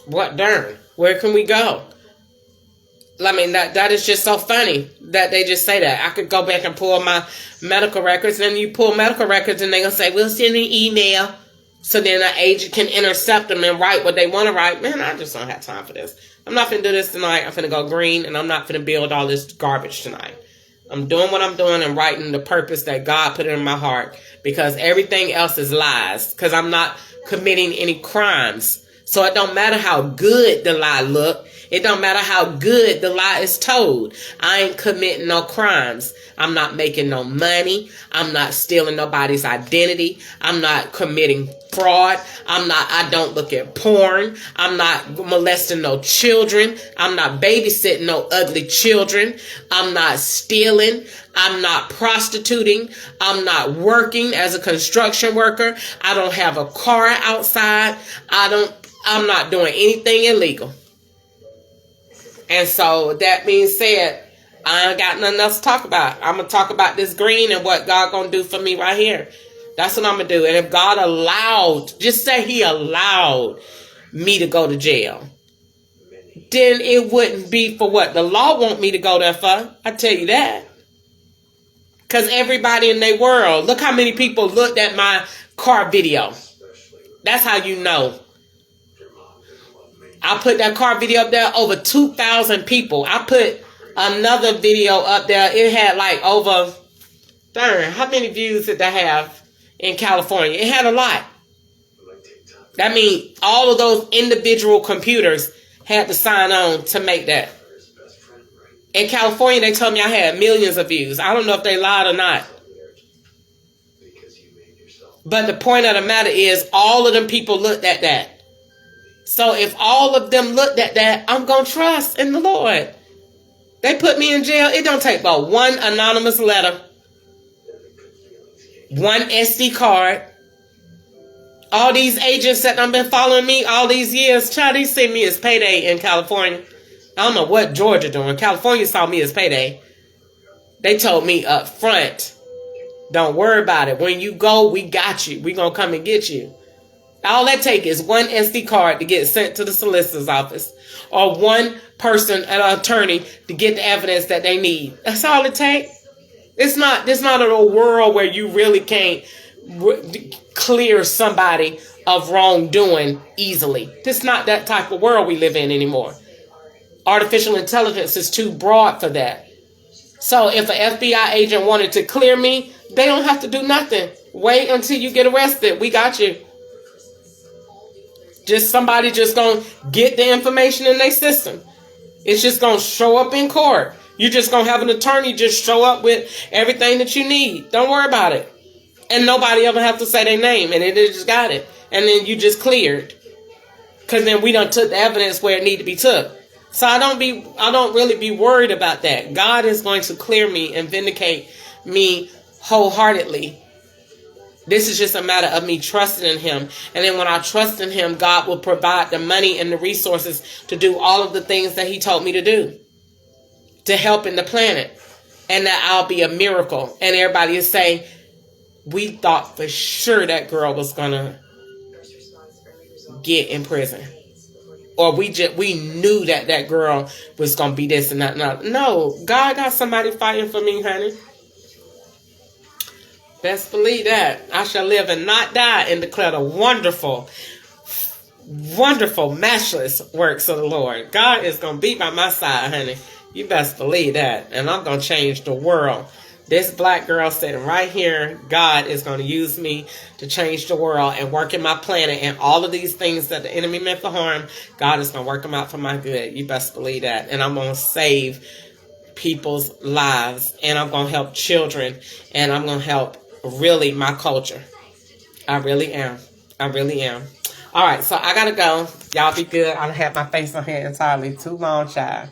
what darn. Where can we go? I mean, that is just so funny that they just say that. I could go back and pull my medical records. And you pull medical records and they're going to say, we'll send an email. So then an agent can intercept them and write what they want to write. Man, I just don't have time for this. I'm not finna do this tonight. I'm finna go green, and I'm not finna build all this garbage tonight. I'm doing what I'm doing and writing the purpose that God put in my heart, because everything else is lies, because I'm not committing any crimes. So it don't matter how good the lie look. It don't matter how good the lie is told. I ain't committing no crimes. I'm not making no money. I'm not stealing nobody's identity. I'm not committing fraud. I don't look at porn. I'm not molesting no children. I'm not babysitting no ugly children. I'm not stealing. I'm not prostituting. I'm not working as a construction worker. I don't have a car outside. I'm not doing anything illegal. And so that being said, I ain't got nothing else to talk about. I'm going to talk about this green and what God going to do for me right here. That's what I'm going to do. And if God allowed, just say he allowed me to go to jail, then it wouldn't be for what the law want me to go there for. I tell you that. Because everybody in their world, look how many people looked at my car video. That's how you know. I put that car video up there, over 2,000 people. I put another video up there. It had like over, how many views did that have in California? It had a lot. That means all of those individual computers had to sign on to make that. In California, they told me I had millions of views. I don't know if they lied or not. But the point of the matter is, all of them people looked at that. So if all of them looked at that, I'm going to trust in the Lord. They put me in jail. It don't take but one anonymous letter, one SD card. All these agents that have been following me all these years, child, they see me as payday in California. I don't know what Georgia doing. California saw me as payday. They told me up front, don't worry about it. When you go, we got you. We going to come and get you. All that take is one SD card to get sent to the solicitor's office, or one person, an attorney, to get the evidence that they need. That's all it takes. It's not a world where you really can't clear somebody of wrongdoing easily. It's not that type of world we live in anymore. Artificial intelligence is too broad for that. So if an FBI agent wanted to clear me, they don't have to do nothing. Wait until you get arrested. We got you. Somebody just gonna get the information in their system. It's just gonna show up in court. You're just gonna have an attorney just show up with everything that you need. Don't worry about it. And nobody ever have to say their name, and they just got it. And then you just cleared. Because then we done took the evidence where it need to be took. So I don't really be worried about that. God is going to clear me and vindicate me wholeheartedly. This is just a matter of me trusting in him. And then when I trust in him, God will provide the money and the resources to do all of the things that he told me to do, to help in the planet. And that I'll be a miracle. And everybody will say, we thought for sure that girl was going to get in prison. or we knew that that girl was gonna be this and that. No, God got somebody fighting for me, honey. Best believe that. I shall live and not die and declare the wonderful, wonderful, matchless works of the Lord. God is gonna be by my side, honey. You best believe that. And I'm gonna change the world. This black girl sitting right here, God is going to use me to change the world and work in my planet, and all of these things that the enemy meant for harm, God is going to work them out for my good. You best believe that. And I'm going to save people's lives, and I'm going to help children, and I'm going to help really my culture. I really am. I really am. All right, so I got to go. Y'all be good. I don't have my face on here entirely too long, child.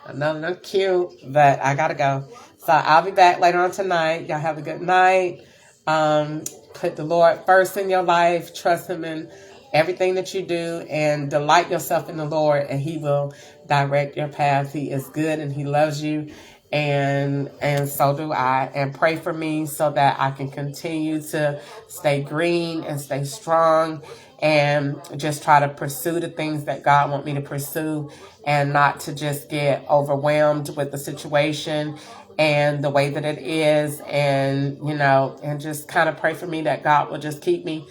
I know they're cute, but I got to go. So I'll be back later on tonight. Y'all have a good night. Put the Lord first in your life. Trust him in everything that you do, and delight yourself in the Lord, and he will direct your path. He is good and he loves you, and so do I. And pray for me so that I can continue to stay green and stay strong, and just try to pursue the things that God wants me to pursue, and not to just get overwhelmed with the situation and the way that it is, and and just kind of pray for me that God will just keep me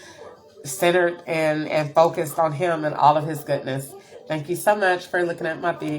centered and focused on him and all of his goodness. Thank you so much for looking at my video.